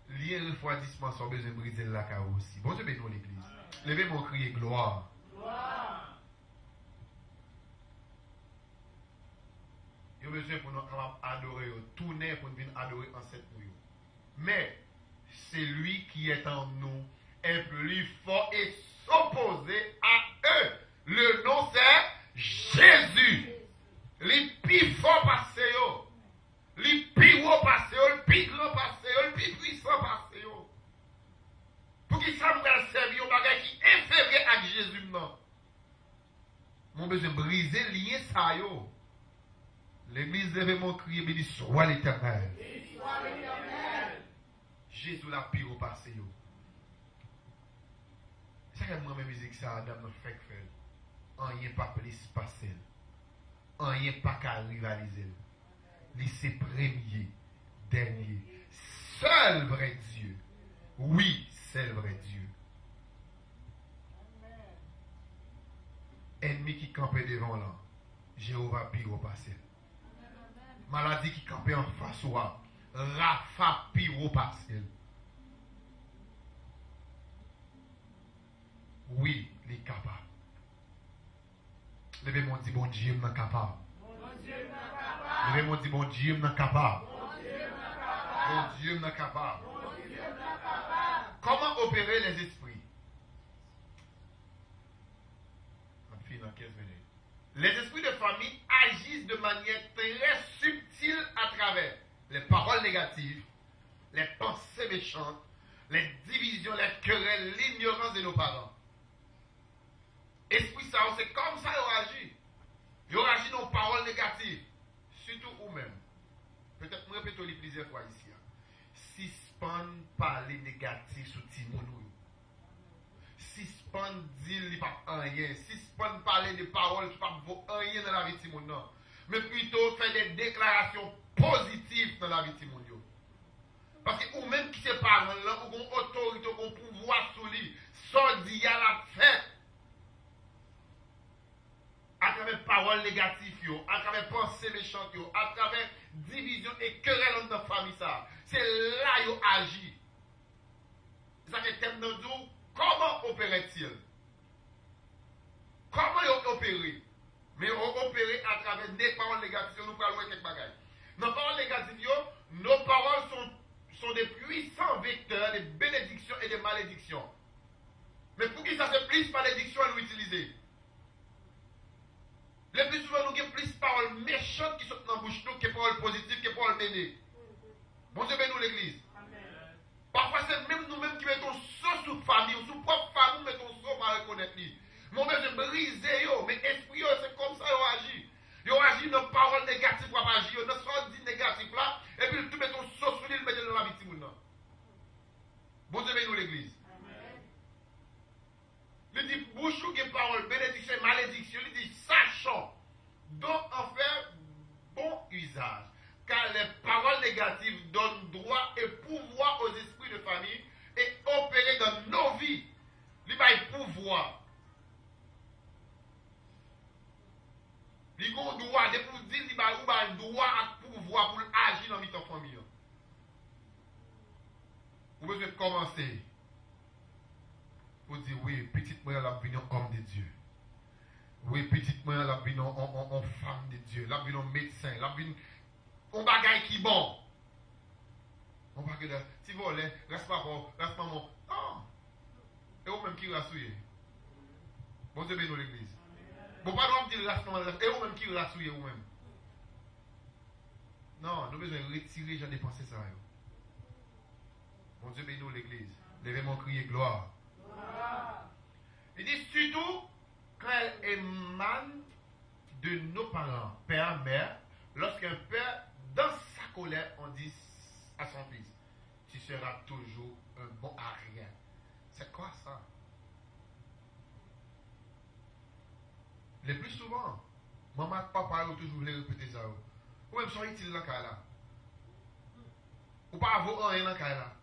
Lié refroidissement, sans besoin de briser la carreau aussi. Bon Dieu bénisse l'église. Levez mon cri gloire. Gloire. Il y a besoin pour nous adorer, tourner pour nous venir adorer en cette nuit. Mais celui qui est en nous est plus fort et s'opposer à eux. Le nom c'est Jésus. Les plus forts passés, les plus hauts passés, les plus grands passés, les plus puissants passés. Pour qu'ils savent servir au bagage qui est inférieur à Jésus. Non. Mon besoin de briser le lien ça. L'église lève mon cri et me dit sois l'Éternel. Jésus l'a pire au passé. C'est que moi, ma musique, ça, Adam, me fait faire. Rien pas plus passer. Rien pas qu'à rivaliser. C'est premier, dernier. Seul vrai Dieu. Oui, seul vrai Dieu. Ennemi qui campait devant là, Jéhovah pire au passé. Maladie qui campait en face ou Rafa pire au passé. Oui, il est capable. Levez-moi dit bon Dieu n'est capable. Levez-moi dit bon Dieu n'est capable. Bon Dieu n'est capable. Comment opérer les esprits? On finit dans 15 minutes. Les esprits de famille agissent de manière très subtile à travers les paroles négatives, les pensées méchantes, les divisions, les querelles, l'ignorance de nos parents. Esprit ça, c'est comme ça qu'ils agissent. Ils agissent dans paroles négatives, surtout vous-même. Peut-être que je répète plusieurs fois ici. Suspend parler négatif sur Timonou. Suspend dire pas rien. Suspend parler de paroles qui ne vaut rien dans la vie de Timonou. Mais plutôt faire des déclarations positives dans la vie de Timonou. Parce que vous-même qui se parlent, vous avez une autorité, vous avez un pouvoir sur lui. Sans dire à la fête. À travers paroles négatives, à travers pensées méchantes, à travers division et querelle dans la famille. C'est là qu'ils agissent. Ça fait thème de nous, comment opérait-il? Comment ils opèrent? Mais ils opèrent à travers des paroles négatives. Nous parlons de quelques bagages. Dans les paroles négatives, nos paroles sont des puissants vecteurs de bénédictions et de malédictions. Mais pour qui ça fait plus malédiction à nous utiliser? Le plus souvent, nous avons plus de paroles méchantes qui sont dans la bouche nous que paroles positives, que paroles bénies. Bon Dieu bénit nous l'église. Parfois, c'est même nous-mêmes qui mettons ça sur famille, sur propre famille, nous mettons ça pour reconnaître lui. Mon Dieu, briser, mais esprit, c'est comme ça qu'ils agissent. Ils agissent dans paroles négatives pour agir, dans ce dit négatif là, et puis tout mettons ça sur lui, le mettons dans la vie de monde. Bon Dieu bénit nous l'église. Il dit, bouche qui est parole, bénédiction, malédiction. Il dit, sachant, donc en faire bon usage. Car les paroles négatives donnent droit et pouvoir aux esprits de famille et opérer dans nos vies. Il va pouvoir. Il a un droit, de pour dire, il a un droit à pouvoir pour agir dans notre famille. Vous pouvez commencer. Vous dites, oui, petite moi, la vie en homme de Dieu. Oui, petite moi, la vie en femme de Dieu. La vie en médecin. La vie en bagaille qui bon. On va que si vous voulez, reste pas bon, reste pas bon. Non. Et vous-même qui rassouillez. Bon Dieu bénit l'église. Bon, pas nous dire reste pas, et vous-même qui rassouillez vous-même. Non, nous besoin retirer les gens des pensées ça. Bon Dieu bénit l'église. Levez-moi crier gloire. Il dit surtout quand elle émane de nos parents, père, mère, lorsqu'un père, dans sa colère, on dit à son fils, tu seras toujours un bon à rien. C'est quoi ça? Le plus souvent, maman et papa ont toujours voulu répéter ça. Ou même sont-ils dans le cas là? Ou pas avoir rien dans le cas là?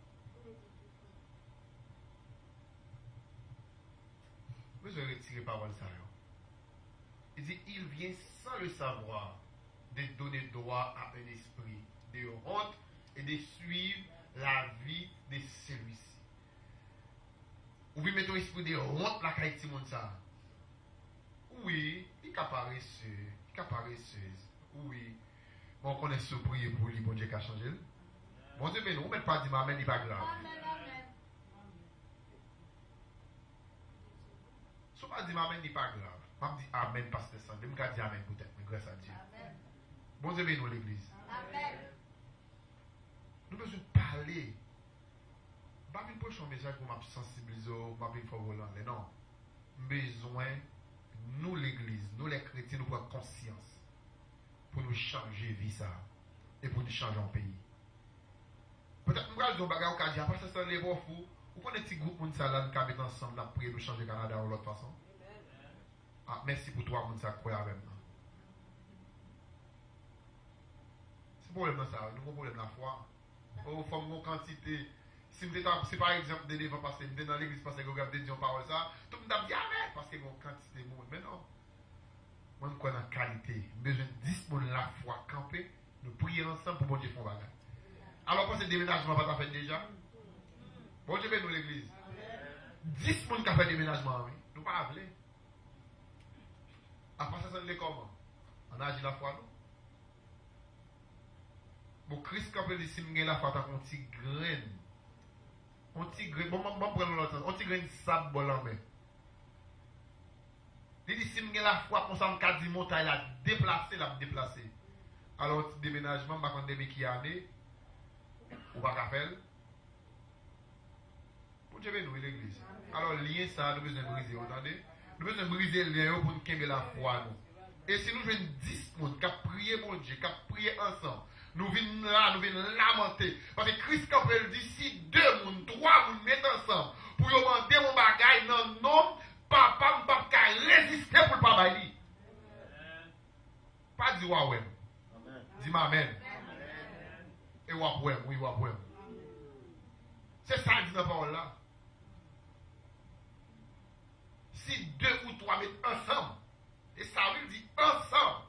Vous avez retiré parole ça. Il dit, il vient sans le savoir de donner droit à un esprit de honte et de suivre la vie de celui-ci. Ou vous mettez un esprit de honte là quand il monde ça. Oui, il est paresseux, il est paresseuse. Oui. Bon, on connaît ce prier pour lui, bon Dieu qui a changé. Bon Dieu, mais nous, on ne met pas dire amen, il n'est pas grave. Si on ne dit amen, il n'est pas grave. Je dis amen, pasteur Sandre. Je ne dis amen peut-être, mais grâce à Dieu. Amen. Bon Dieu, nous l'église. Amen. Nous devons parler. Je ne vais pas un message pour me sensibiliser, pour me faire voler. Non. Besoin, nous l'église, nous les chrétiens, nous prendre conscience pour nous changer vie ça et pour nous changer en pays. Peut-être que nous allons dire, parce que ça n'est pas fou. Vous connaissez un petit groupe de gens qui habitent ensemble pour nous changer le Canada ou l'autre façon? Ah, merci pour toi, moun sa croire avec moi. C'est le problème dans ça, nous avons un problème dans la foi. Nous avons une quantité. Si par exemple, des devants passer, dans l'église passer, vous regardez Dieu parole ça, tout le monde a dit Amen, parce que vous avez une quantité de monde. Mais non. Moi, je connais la qualité. Nous avons besoin de 10 pour la foi camper, nous prions ensemble pour bon Dieu faire bagage. Alors, pour ce déménagement, pas fait déjà? Bon Dieu, nous l'église. 10 personnes qui ont fait déménagement, oui. Nous pas appelés. Après ça, c'est comment? On a agi la foi, non? Bon, Christ, quand il dit si je la foi, tu as un petit grain. Un petit grain. Bon, je vais prendre l'autre sens. Un petit grain de sable bon en main. Il dit si je la foi, on s'en dit montagne, la déplacer, la déplacer. Alors, un petit déménagement, je ne sais pas qui année. Ou pas faire. Pour Dieu, nous, l'église. Alors, lien ça, nous besoin de briser, vous entendez? Nous besoin de briser le lien pour nous aimer la foi. Nous. Et si nous venons 10 personnes qui prier mon Dieu, qui prier ensemble, nous venons là, nous venons lamenter. Parce que Christ, quand il dit si 2 personnes, 3 personnes mettent ensemble pour demander mon bagage, non, non, papa ne peut pas résister pour le papa. Pas dire ouais. Dis-moi amen. Et ouais, oui, ouais. C'est ça dit dans la parole là. Si 2 ou 3 mettent ensemble, et ça veut dire ensemble.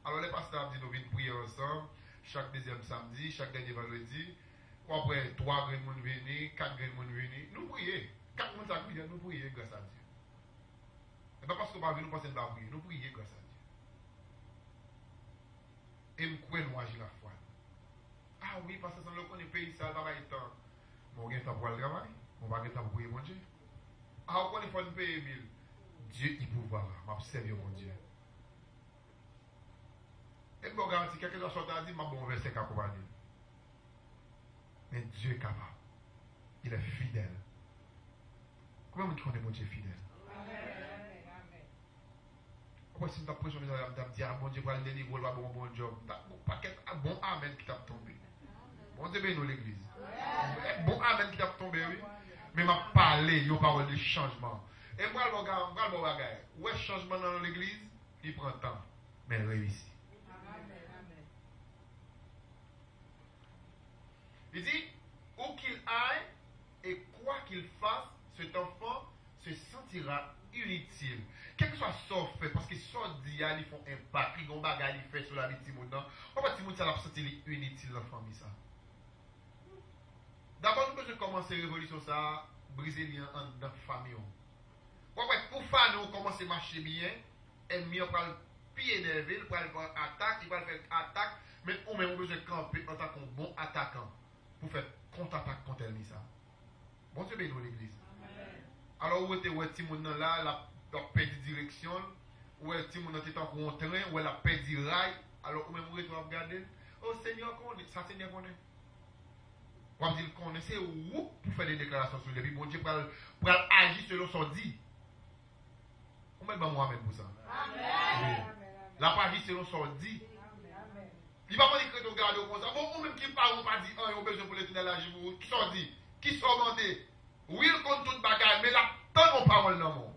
Alors les pasteurs disent nous venons prier ensemble, chaque deuxième samedi, chaque dernier vendredi. Après 3 grains de monde venir, 4 grains de monde venir. Nous prions. 4 monde ça prier, nous prions grâce à Dieu. Et pas parce qu'on va venir, nous pensons pas prier, nous prions grâce à Dieu. Et nous croyons nous agir la foi. Ah oui, parce que ça nous connaît pays, ça va être temps. Mon gain temps pour le travail, on va gagner temps pour prier mon Dieu. Ah, on connaît faut nous payer 1000. Dieu il pouvoir, m'a servir mon Dieu. Et je garantis quelque chose à dire, m'a bon verset accompagné. Mais Dieu est capable. Il est fidèle. Comment vous connaissez mon Dieu fidèle? Pourquoi si nous avons pression, nous avons dit, ah mon Dieu, pour aller délivrer, va bon bon job. Pas un bon amen qui t'a tombé. Bon Dieu, nous l'église. Bon amen qui t'a tombé, oui. Mais m'a parlé, il y a parole de changement. Et moi, le bagage, où est changement dans l'église? Il prend temps, mais il réussit. Il dit, où qu'il aille et quoi qu'il fasse, cet enfant se sentira inutile. Quel que soit ce qu'on fait, parce que ce dit, ils font impact, ils font bagage, ils font sur la vie de Timoun. On va Timoun, ça va se sentir inutile dans la famille. D'abord, nous devons commencer la révolution, ça, briser les liens dans la famille. Pour faire nous commencer à marcher bien, ennemi va le pied énervé, il va faire attaque, il va faire attaque, mais on a besoin de camper en tant qu'un bon attaquant pour faire contre-attaque contre l'ennemi. Bon Dieu béni l'église. Alors, où était Timoun là, la perdu direction, où est Timoun était en train, où elle a perdu rail, alors où même vous regardez, oh Seigneur, ça Seigneur connaît. On dit qu'on essaie où pour faire des déclarations sur lui. Puis bon Dieu pour agir selon son dit. On met bon Mohamed pour ça. Amen. La pas agir selon son dit. Il va pas dire que nous regardons comme ça. Bon, ou même qui parle, on va dire, on a besoin pour l'éternel agir pour vous. Qui sont dit, qui sont demandés. Oui, il compte toute bagaille, mais là, tant nos paroles dans le monde.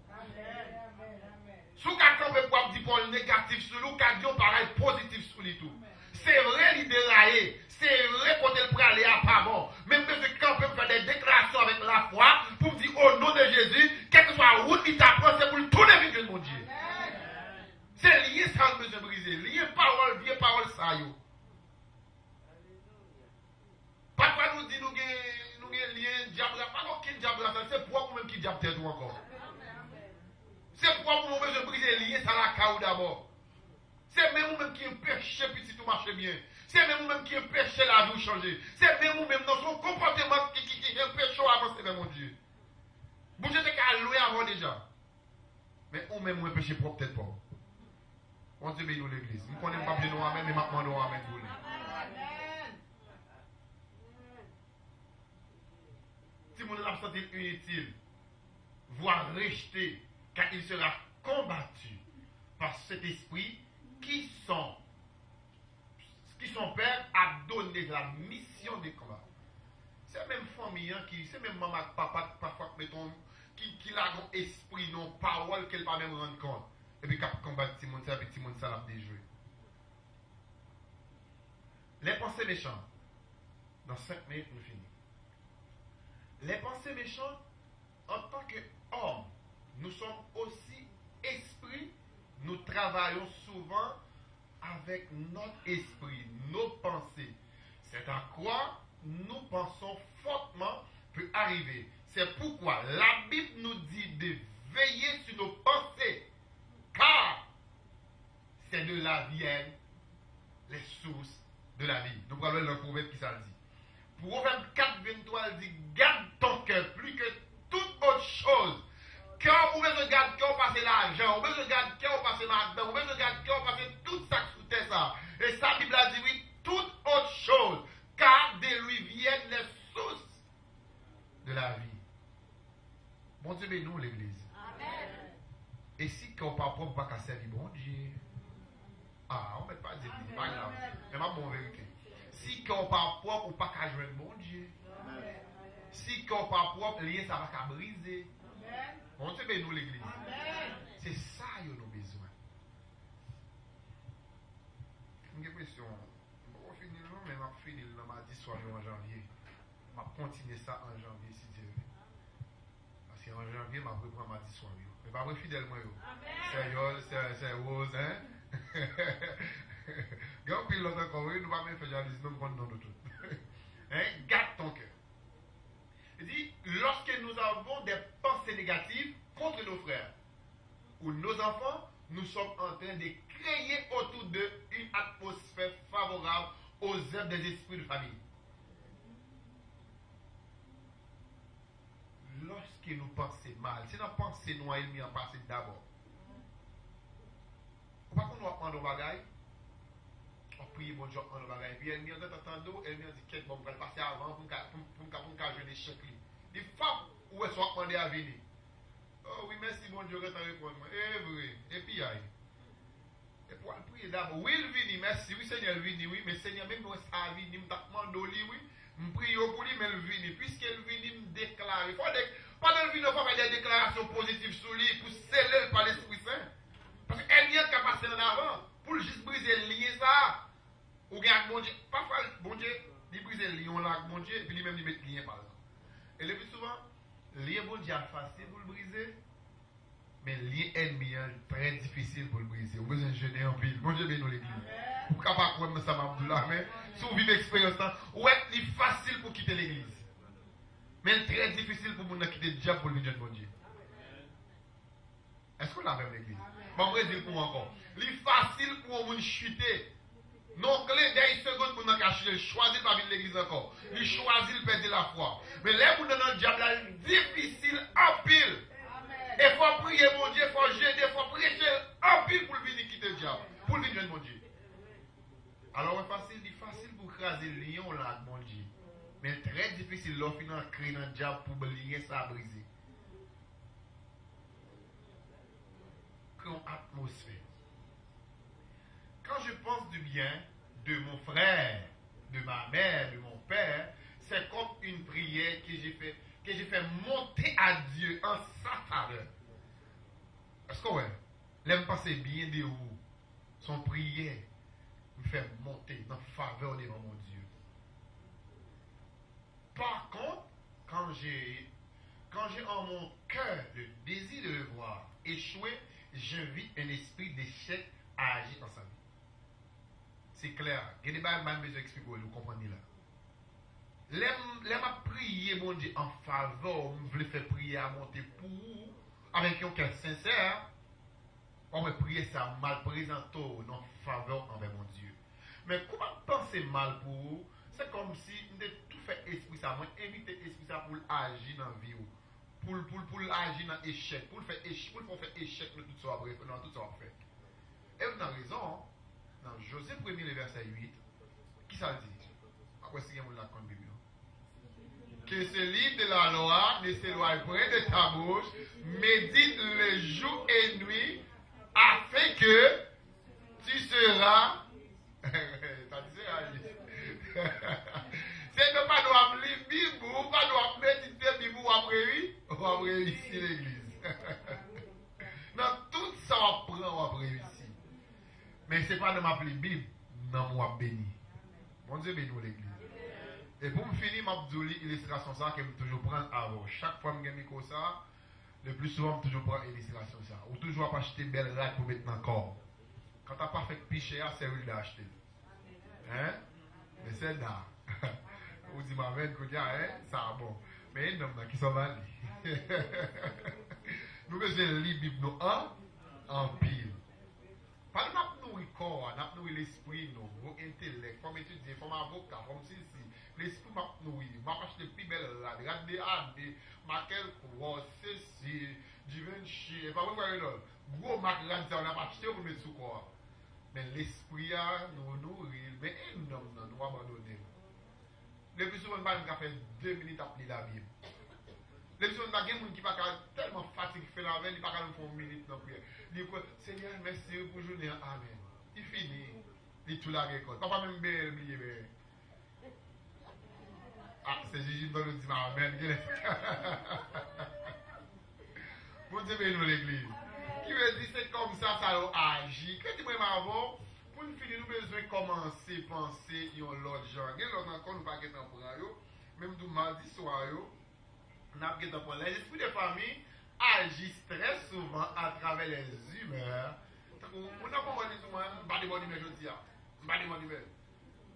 Si vous avez pour dire parole négative sur nous, vous avez dit pareil positif sur lui tout. C'est vrai l'idée là, c'est vrai qu'on est prêt à aller à pas bon. Même si quand on peut faire des déclarations avec la foi, pour dire au nom de Jésus, quelle que soit la route qui t'apprend, c'est pour tous les vies de mon Dieu. C'est lié ça, on besoin de briser. Lié parole, ça yo. Parfois nous dit nous avons lien diable, pas aucun diable, c'est pour vous-même qui diable tête encore. C'est pour vous besoin de briser lié ça la caou d'abord. C'est même vous-même qui empêche petit tout marcher bien. C'est même vous-même qui empêche la vie de changer. C'est même vous-même dans son comportement qui empêche d'avancer vers mon Dieu. Vous êtes qu'à louer avant déjà. Mais vous-même vous empêchez propre tête pas. On dit béni l'église. Nous connaissons pas bien nous amen, mais maintenant nous amen pour lui. Si vous l'avez senti inutile, voire rejeté, car il sera combattu par cet esprit qui son père a donné la mission de combat. c'est même famille, c'est même maman, papa, parfois, mettons, qui a un esprit, non parole, qu'elle pas même rendre compte. Et puis, quand combattre petit monde, ça, petit monde, ça l'a déjoué. Les pensées méchantes. Dans 5 minutes, nous finissons. Les pensées méchantes, en tant qu'hommes, nous sommes aussi esprits, nous travaillons souvent avec notre esprit, nos pensées. C'est à quoi nous pensons fortement peut arriver. C'est pourquoi la Bible nous dit de veiller sur nos pensées, car c'est de là viennent les sources de la vie. Nous parlons d'un proverbe qui ça dit. Proverbe 4, 23, elle dit, garde ton cœur plus que toute autre chose. Quand vous besoin de garder cœur, passer l'argent, vous besoin de garder cœur, passer maintenant, vous besoin de garder cœur, passer tout ça sous terre ça. Et ça, la Bible a dit, oui, toute autre chose, car de lui viennent les sources de la vie. Bon Dieu, mais nous, l'église. Amen. Et si qu'on pas propre, pas qu'à servir bon Dieu. Ah, on ne met pas dire, pas grave. C'est ma bonne vérité. Si qu'on pas propre, ou pas qu'à joindre bon Dieu. Amen. Si qu'on pas propre, lien, ça va qu'à briser. Amen. Bon Dieu, mais nous, l'église. C'est ça, nous avons besoin. J'ai une question. On va finir, mais on va finir dans ma 10 soirée en janvier. On va continuer ça en janvier, si Dieu veut. Parce qu'en janvier, on va reprendre ma 10 soirée. Mais pas fidèlement. C'est Yol, c'est Rose, hein? Quand pile l'autre encore, nous ne pouvons pas même faire journalisme, même prendre dans nous tout. Garde ton cœur. Il dit, lorsque nous avons des pensées négatives contre nos frères ou nos enfants, nous sommes en train de créer autour d'eux une atmosphère favorable aux œuvres des esprits de famille. Lorsque nous pensons mal, si nous pensons noir, il m'y en passe d'abord. Pourquoi qu'on doit prendre nos bagailles? On prie bon Dieu en nos bagailles. Puis elle m'y en attendant, elle m'y en dit qu'elle va passer avant pour me jouer des chèques. Il faut où est-ce qu'on va demander à venir. Oh oui, merci bon Dieu, que tu as répondu. Eh oui, et puis aïe. Et pour le prier d'abord, oui, il vient, merci, oui, Seigneur, il vient, oui, mais Seigneur, même quand ça vient, il m'a demandé, oui, je prie pour lui, mais il vient, puisqu'il vient, il me déclare. Il faut pendant le vient, il faut faire des déclarations positives sur lui pour sceller par l'Esprit Saint. Parce qu'elle vient qu'à passer en avant, pour juste briser le lien, ça. Ou regarde, bon Dieu, parfois, bon Dieu, il brise le lien là, bon Dieu, et puis lui-même, il met le lien par là. Et le plus souvent, le lien, bon Dieu, est facile pour le briser. Mais le lien ennemi est très difficile pour le briser. Vous besoin de jeûner en ville. Bon Dieu, bien nous l'église. Vous ne pouvez pas croire ça, Abdullah, mais si vous vivez l'expérience, ouais, c'est facile pour quitter l'église. Mais c'est très difficile pour nous quitter le diable pour le venir de bon Dieu. Est-ce qu'on a même l'église? Bon, je vais dire pour moi encore. C'est facile pour nous chuter. Non, que les dernières secondes pour nous cacher, choisir pas venir de l'église encore. Il choisit de perdre la foi. Mais là, pour nous dans le diable, c'est difficile en pile. Il faut prier mon Dieu, il faut jeûner, il faut prêcher en pile pour venir quitter le diable. Pour le venir de mon Dieu. Alors, c'est facile pour craser le lion là, mon Dieu. Mais très difficile, l'offre de créer un diable pour lier ça à briser. Créons atmosphère. Quand je pense du bien de mon frère, de ma mère, de mon père, c'est comme une prière que j'ai fait monter à Dieu en sa faveur. Est-ce que ouais? L'aime passer bien de vous. Son prière me fait monter dans faveur devant mon Dieu. Par contre, quand j'ai en mon cœur le désir de le voir échouer, j'invite un esprit d'échec à agir dans sa vie. C'est clair. Il y a des choses que je vais expliquer, vous comprenez là. L'aime à prier, mon Dieu, en faveur, je veux faire prier à monter pour vous, avec un cœur sincère. On va prier ça mal présenté en faveur envers mon Dieu. Mais comment penser mal pour vous? C'est comme si on tout fait esprit ça, moi inviter esprit ça pour agir dans la vie, pour agir dans l'échec, pour faire échec dans tout ça après, dans tout ça après. Et vous avez raison, dans Joseph 1er, le verset 8, qui ça dit? Après, c'est qu'on l'a compte Bible. Que ce livre de la loi ne s'éloigne point de ta bouche, médite le jour et nuit, afin que tu seras. C'est C'est de pas nous lire Bible, ou pas nous méditer Bible ou après réussir l'église. Dans tout ça, on apprend, on réussir. Mais ce n'est pas de m'appeler Bible, non, moi béni. Mon Dieu béni l'église. Et pour me finir, je vais vous l'illustration ça que je toujours prendre avant. Chaque fois que je micro ça, le plus souvent, je toujours prendre l'illustration ça. Ou toujours pas acheter belle rate pour mettre dans le corps. Quand tu n'as pas fait picher, c'est lui d'acheter. Hein? Mais c'est là. Vous dites, ma mère, ça bon. Mais il y a des gens qui sont mal. Nous besoin de lire la Bible en pile. Pas de nourrir le corps, de nourrir l'esprit, vos intellect, comme étudier, comme avocat, comme ceci. L'esprit m'a nourri, m'a acheté plus belle là, regardez, ma quelque ceci, du vin chier, pas vrai, gros marque là, on a acheté pour mettre sous corps. Mais l'esprit nous nourrit, mais un homme nous abandonner. Le plus souvent, on va faire 2 minutes à lire la Bible. Le plus souvent, il y a des gens qui sont tellement fatigués de faire la veille, ils ne peuvent pas faire 1 minute dans la prière. Il dit, Seigneur, merci pour journée. Amen. Il finit. Il tout la récolte. Papa même bien oublié. Ah, c'est Jésus qui nous dit Amen. Bon Dieu, bénis l'église. Qui veut dire c'est comme ça agit. Quand tu m'aimes avant, pour nous finir, nous avons besoin de commencer à penser à l'autre genre. Il y a l'autre encore, nous ne pouvons pas être pour eux. Même du mardi soir, nous avons besoin pour les esprits de famille agissent très souvent à travers les humeurs. On n'a pas de bonne humeur, je dis. Pas de bonne humeur.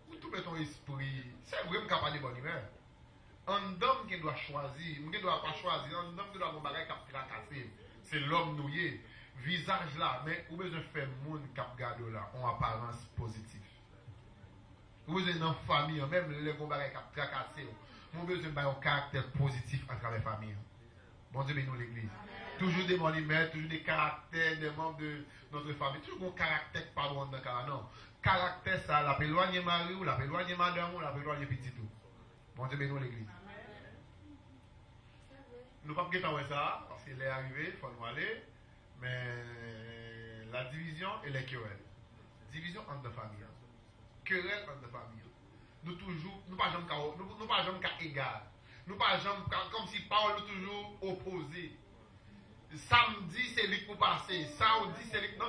Où tout met ton esprit. C'est vrai que pas de bonne humeur. Un homme qui doit choisir, qui ne doit pas choisir, un homme qui doit avoir un bagage qui a fracassé. C'est l'homme noué. Visage là, mais vous besoin de faire monde qui a gardé là, en apparence positive. Vous besoin d'une famille, même les bagage qui a fracassé. Vous besoin d'un caractère positif à travers la famille. Bon Dieu, bénis l'église. Toujours des monuments, toujours des caractères des membres de notre famille. Toujours un caractère pas bon dans le cas. Non. Caractère, ça, la peut éloigner Marie, ou la peut éloigner madame, ou la peut éloigner petit tout. Bon Dieu, bénis l'église. Nous ne pouvons pas guetter ça, parce qu'il est arrivé, il faut nous aller. Mais la division et les querelles. Division entre familles. Querelle entre familles. Nous toujours, nous pas jamais qu'à égal. Nous pas jamais comme si Paul est toujours opposé. Samedi c'est lui pour passer, samedi c'est lui. Non.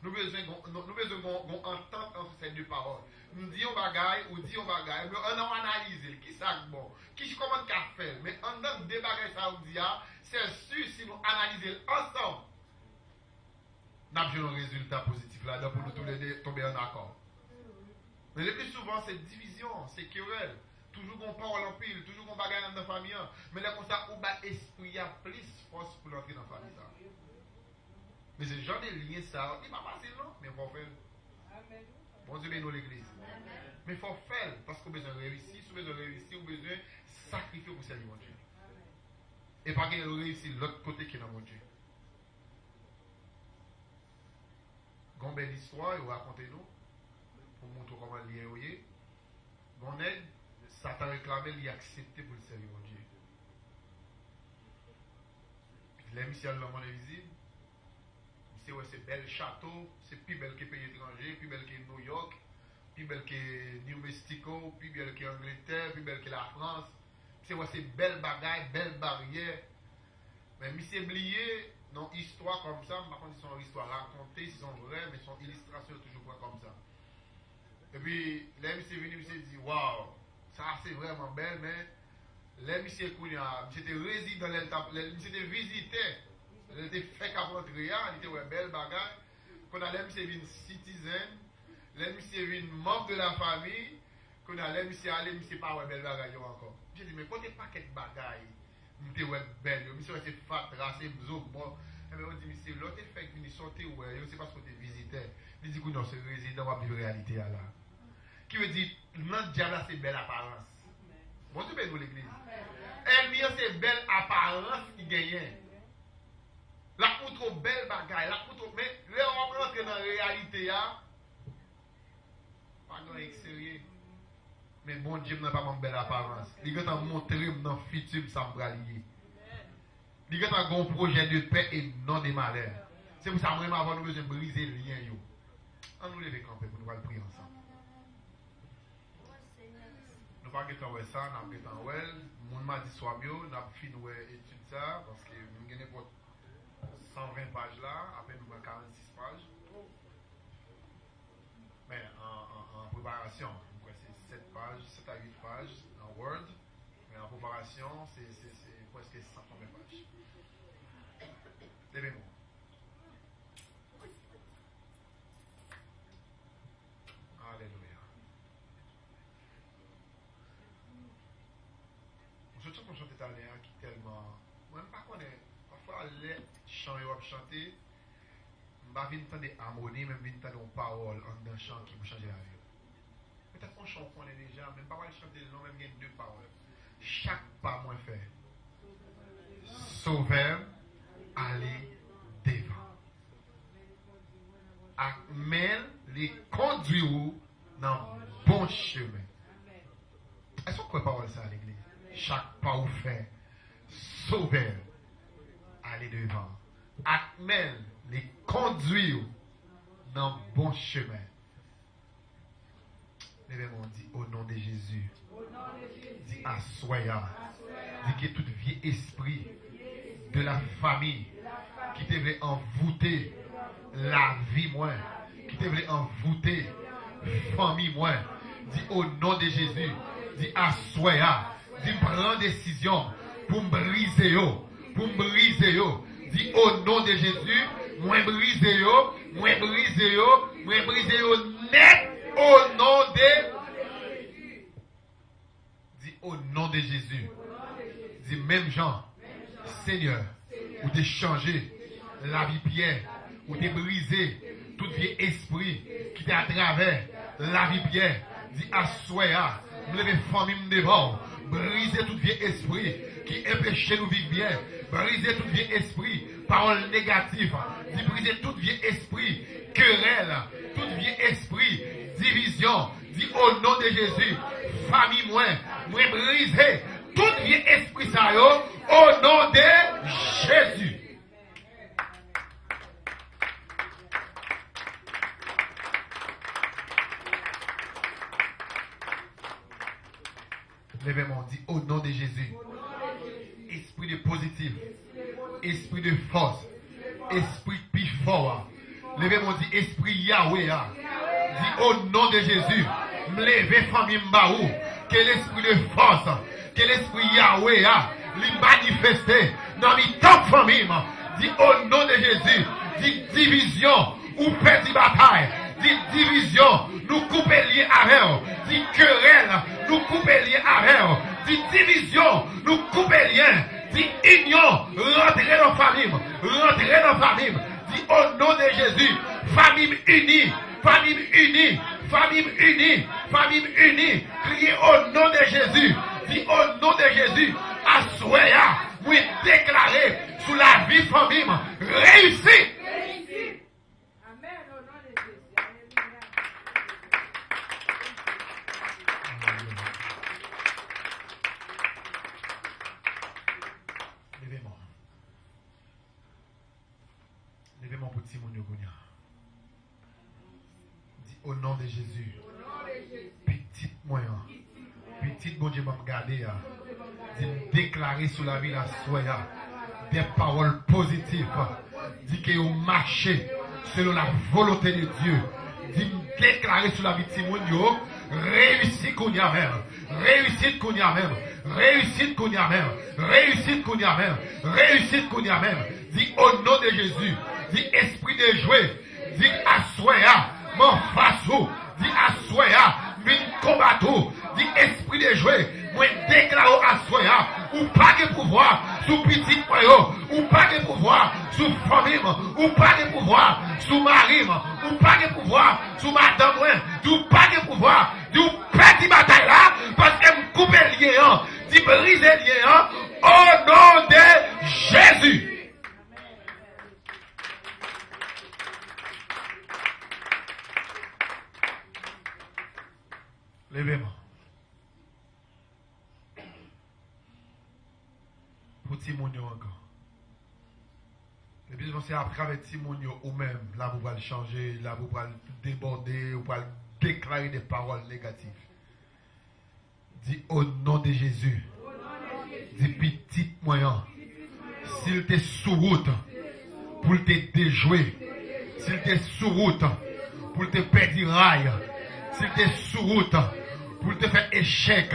Nous besoin d'une entente entre ces deux paroles. Nous disons bagaille ou disons bagaille, mais on a analysé qui ça bon, qui comment qu'a fait, mais en dans deux bagailles saoudiens, c'est sûr si nous analysons ensemble, nous avons un résultat positif là-dedans pour nous tous les deux tomber en accord. Mais le plus souvent c'est division, c'est querelle. Toujours qu'on parle en pile, toujours qu'on bagaille dans la famille. Mais là, comme ça, on va esprit a plus force pour l'entrer dans la famille. Mais ce genre de lien, ça, il n'est pas facile, non? Mais il faut faire. Bon Dieu, bénis l'église. Mais il faut faire, parce qu'on a besoin de réussir. Si on a besoin de réussir, on a besoin de sacrifier pour servir mon Dieu. Et pas qu'il réussisse de l'autre côté qui est dans mon Dieu. Une belle histoire, il racontez nous, pour montrer comment le lien est. Bon aide. Satan réclamé, il a accepté pour le servir mon Dieu. Les missions de l'homme invisible, c'est bel château, c'est plus belle que les pays étrangers, plus belle que New York, plus belle que New Mexico, plus belle que l'Angleterre, plus belle que la France. C'est belle bagaille, belle barrière. Mais c'est oublié, dans une histoire comme ça, par contre, ils sont histoires racontées, ils sont vraies, mais son illustration toujours pas comme ça. Et puis, là, c'est venu, il s'est dit, waouh! Ça c'est vraiment belle, mais les monsieur Kounia, j'étais résident, j'étais visité, j'étais fait qu'à rentrer, il était une belle bagarre. Quand on a les monsieur venu citizen, les monsieur venu membre de la famille, quand on a les monsieur allé, monsieur pas une belle bagarre encore. J'ai dit, mais quand tu pas quelque bagarre, tu es belle, monsieur c'est fat, racé, bzok, bon. Et bien on dit, monsieur, l'autre fait que vous sortez, c'est parce que tu es visité. Il dit que non, c'est résident, on va vivre réalité là. Qui veut dire, notre diable c'est belle apparence. Bon Dieu, bénis l'église. Elle c'est belle apparence qui gagne. La poutre belle bagaille, la poutre, mais là on rentre dans la réalité, pas dans l'extérieur. Mais bon Dieu n'a pas une belle apparence. Il va montrer dans le futur, ça me lier. Il va un projet de paix et non de malheur. C'est pour ça que nous avons besoin de briser le lien. On nous lève camper pour nous prier ensemble. Nous pas que tu as ça, on a pris en well. Mon m'a dit soit mieux, on a fini étude ça parce que nous avons 120 pages là, après nous avons 46 pages. Mais en préparation, c'est 7 pages, 7 à 8 pages en Word. Mais en préparation, c'est presque 120 pages. Levez-moi. Alléluia. Je trouve qu'on chante italien qui est tellement. Moi, je ne sais pas connaître. Parfois, les chants qu'ils ont chanté, je ne vais pas entendre des harmonies, même pas entendre des paroles en un chant qui vous changer la vie. Peut-être qu'on chante qu'on est déjà, même pas chanter le nom, même il y a 2 paroles. Chaque pas moins fait. Sauveur, aller devant. Amen, les conduire dans le bon chemin. Est-ce qu'on croit parole ça à l'église? Chaque pas ou fait, sauveur, aller devant. Amen, les conduire dans le bon chemin. On dit au nom de Jésus. Dit assoya. Dit que tout vieux esprit de la famille qui devait envoûter la vie moins, qui devait envoûter famille moins. Dit au nom de Jésus. Dit assoya. Dit prends décision pour me briser yo. Pour me briser yo. Dit au nom de Jésus. Moi briser yo. Moi briser yo. Moi briser yo net. Au nom de dis au nom de Jésus. Dis même Jean, Seigneur, ou de changer la vie Pierre, ou de briser tout vieux esprit qui est à travers la vie Pierre. Dis assoya, me lever famille devant, briser tout vieux esprit qui empêche nous vivre bien, briser tout vieux esprit, parole négative, dis briser tout vieux esprit, querelle, tout vieux esprit, division, dit au nom de Jésus, famille moi briser tout vieux esprit ça yo, au nom de Jésus. Levez-moi, dit au nom de Jésus. Esprit de positif, esprit de force, esprit de plus fort. Levez-moi, dit esprit Yahweh. Dit au nom de Jésus, me levez famille Mbaou, que l'esprit de force, que l'esprit Yahweh lui manifesté dans mes top famille. Dit au nom de Jésus, dit division ou petit bataille, dit division, nous couper lié avec, dit querelle, nous couper lié avec, dit division, nous couper lien, dit union, rentrer dans la famille, rentrer dans la famille, dit au nom de Jésus, famille unie. Famille unie, famille unie, famille unie, criez au nom de Jésus, dis au nom de Jésus, assoya, vous déclarez sous la vie famille, réussi. Amen, au nom de Jésus. Levez-moi. Levez-moi petit mon Yogonia. Au nom de Jésus. Petite moyen. Petite bon Dieu m'a regardé. Dit déclarer sur la vie la soya. Des paroles positives. Dit que vous marchez selon la volonté de Dieu. Dit déclarer sur la vie de Simon. Réussite qu'on y a même. Réussite qu'on y a même. Réussite qu'on y a même. Réussite qu'on y a même. Réussite qu'on y a même. Dit au nom de Jésus. Dit esprit de jouer. Dit assoya. Mon façon, dit assoya, min combattu, dit esprit de jouer, moi déclare assoya, ou pas de pouvoir sous petit moyen, ou pas de pouvoir sous famille, ou pas de pouvoir sous mari, ou pas de pouvoir sous madame, ou pas de pouvoir, du petit bataille là, parce que me couper le lien, dit briser le lien, au nom de Jésus. Levez-moi. Pour Timonio encore. Et puis, c'est après avec Timonio ou même, là, vous allez changer, là, vous allez déborder, vous allez déclarer des paroles négatives. Dis au nom de Jésus. Dis petit moyen. S'il t'est sous route pour te déjouer. S'il t'est sous route pour te perdre rail. S'il t'est sous route pour te faire échec.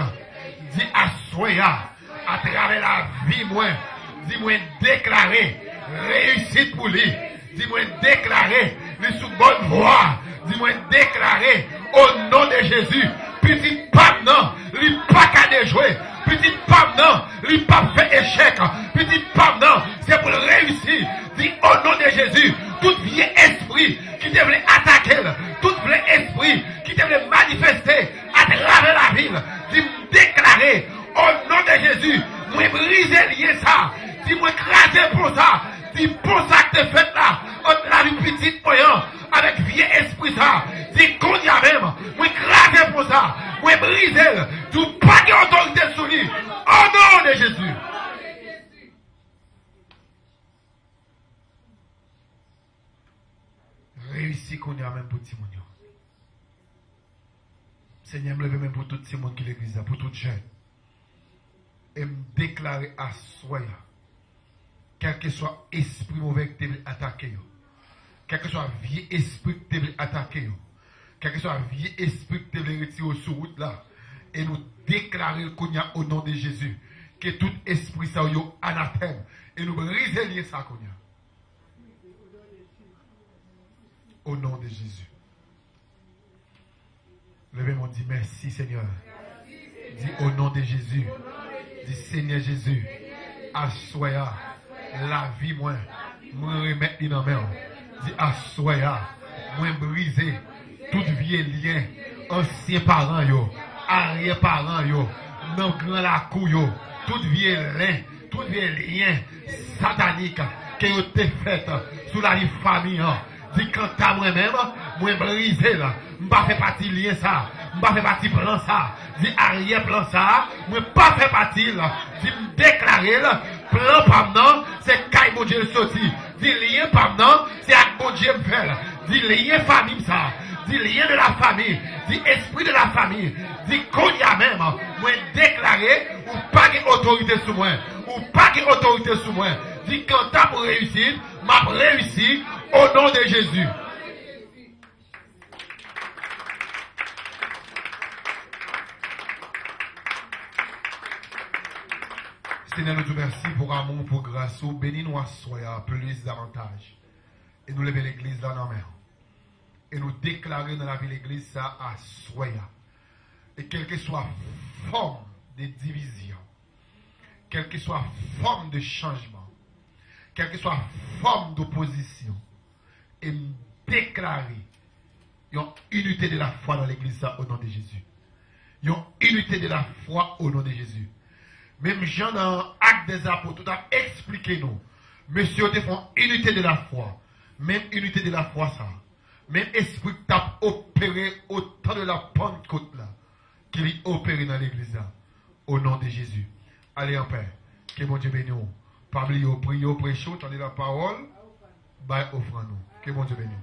Dis à Soya à travers la vie moi. Dis-moi déclarer réussite pour lui. Dis-moi déclarer les sous bonne voie. Dis-moi déclarer au nom de Jésus. Petite femme non, lui pas qu'à déjouer. Petite femme non, lui pas fait échec. Petite femme non, c'est pour réussir. Dis au nom de Jésus, tout vieux esprit qui te voulait attaquer, tout vieux esprit qui te voulait manifester à travers la ville. Dis déclarer au nom de Jésus, moi briser lié ça. Dis-moi craser pour ça. Dis pour ça que tu fais là. On a une petite moyen avec vieux esprit ça. Dis qu'on y a même. Moi craser pour ça. Moi briser. Tu pas d'autorité sur lui. Au nom de Jésus. Réussi qu'on y a même pour tout le monde. Seigneur, me lever même pour tout le monde qui l'église, pour tout jeune. Et me déclarer à soi. Quel que soit esprit mauvais que tu veux attaquer, quel que soit vieux esprit que tu veux attaquer, quel que soit vieux esprit que tu veux retirer sur route là, et nous déclarer qu'on y a au nom de Jésus, que tout esprit ça yo anathème, et nous briser lié ça qu'on y a. Au nom de Jésus. Levez-moi, dit merci Seigneur. Dis au nom de Jésus. Dis Seigneur Jésus, assoya la vie moi remettre dans main. Dis assoya moi briser tout vieux lien ancien parents yo, arrière parents yo, non grand la cou yo, tout vieux lien satanique que yo te fait sous la vie famille. Dis quand à moi-même, moi briser là, m'pas faire partie lien ça, m'pas faire partie plan ça. Dis arrière plan ça, moi pas faire partie là. Dis me déclarer là, plan pas non, c'est caille mon Dieu sorti. Dis lien pas non, c'est à mon Dieu me faire. Dis lien famille ça. Dis lien de la famille. Dis esprit de la famille. Dis qu'on y a même, moi déclarer ou pas de autorité sur moi, ou pas de autorité sur moi. Dis quand t'as pour réussir, m'a réussi au nom de Jésus. Seigneur, nous te remercions pour amour, pour grâce. Bénis-nous à soi, plus davantage. Et nous lever l'église là dans la main. Et nous déclarer dans la vie de l'église ça à soi. Et quelle que soit forme de division, quelle que soit forme de changement, quelle que soit forme d'opposition, et déclarer une unité de la foi dans l'église ça au nom de Jésus. Une unité de la foi au nom de Jésus. Même Jean dans Acte des Apôtres, tout a expliqué nous. Monsieur, te font unité de la foi. Même unité de la foi, ça. Même esprit qui t'a opéré autant de la Pentecôte là, qu'il est opéré dans l'église là. Au nom de Jésus. Allez en paix. Que mon Dieu bénisse. Parlez au prier, au prêcher, tendez la parole. Bah, offrez-nous. Que mon Dieu bénisse.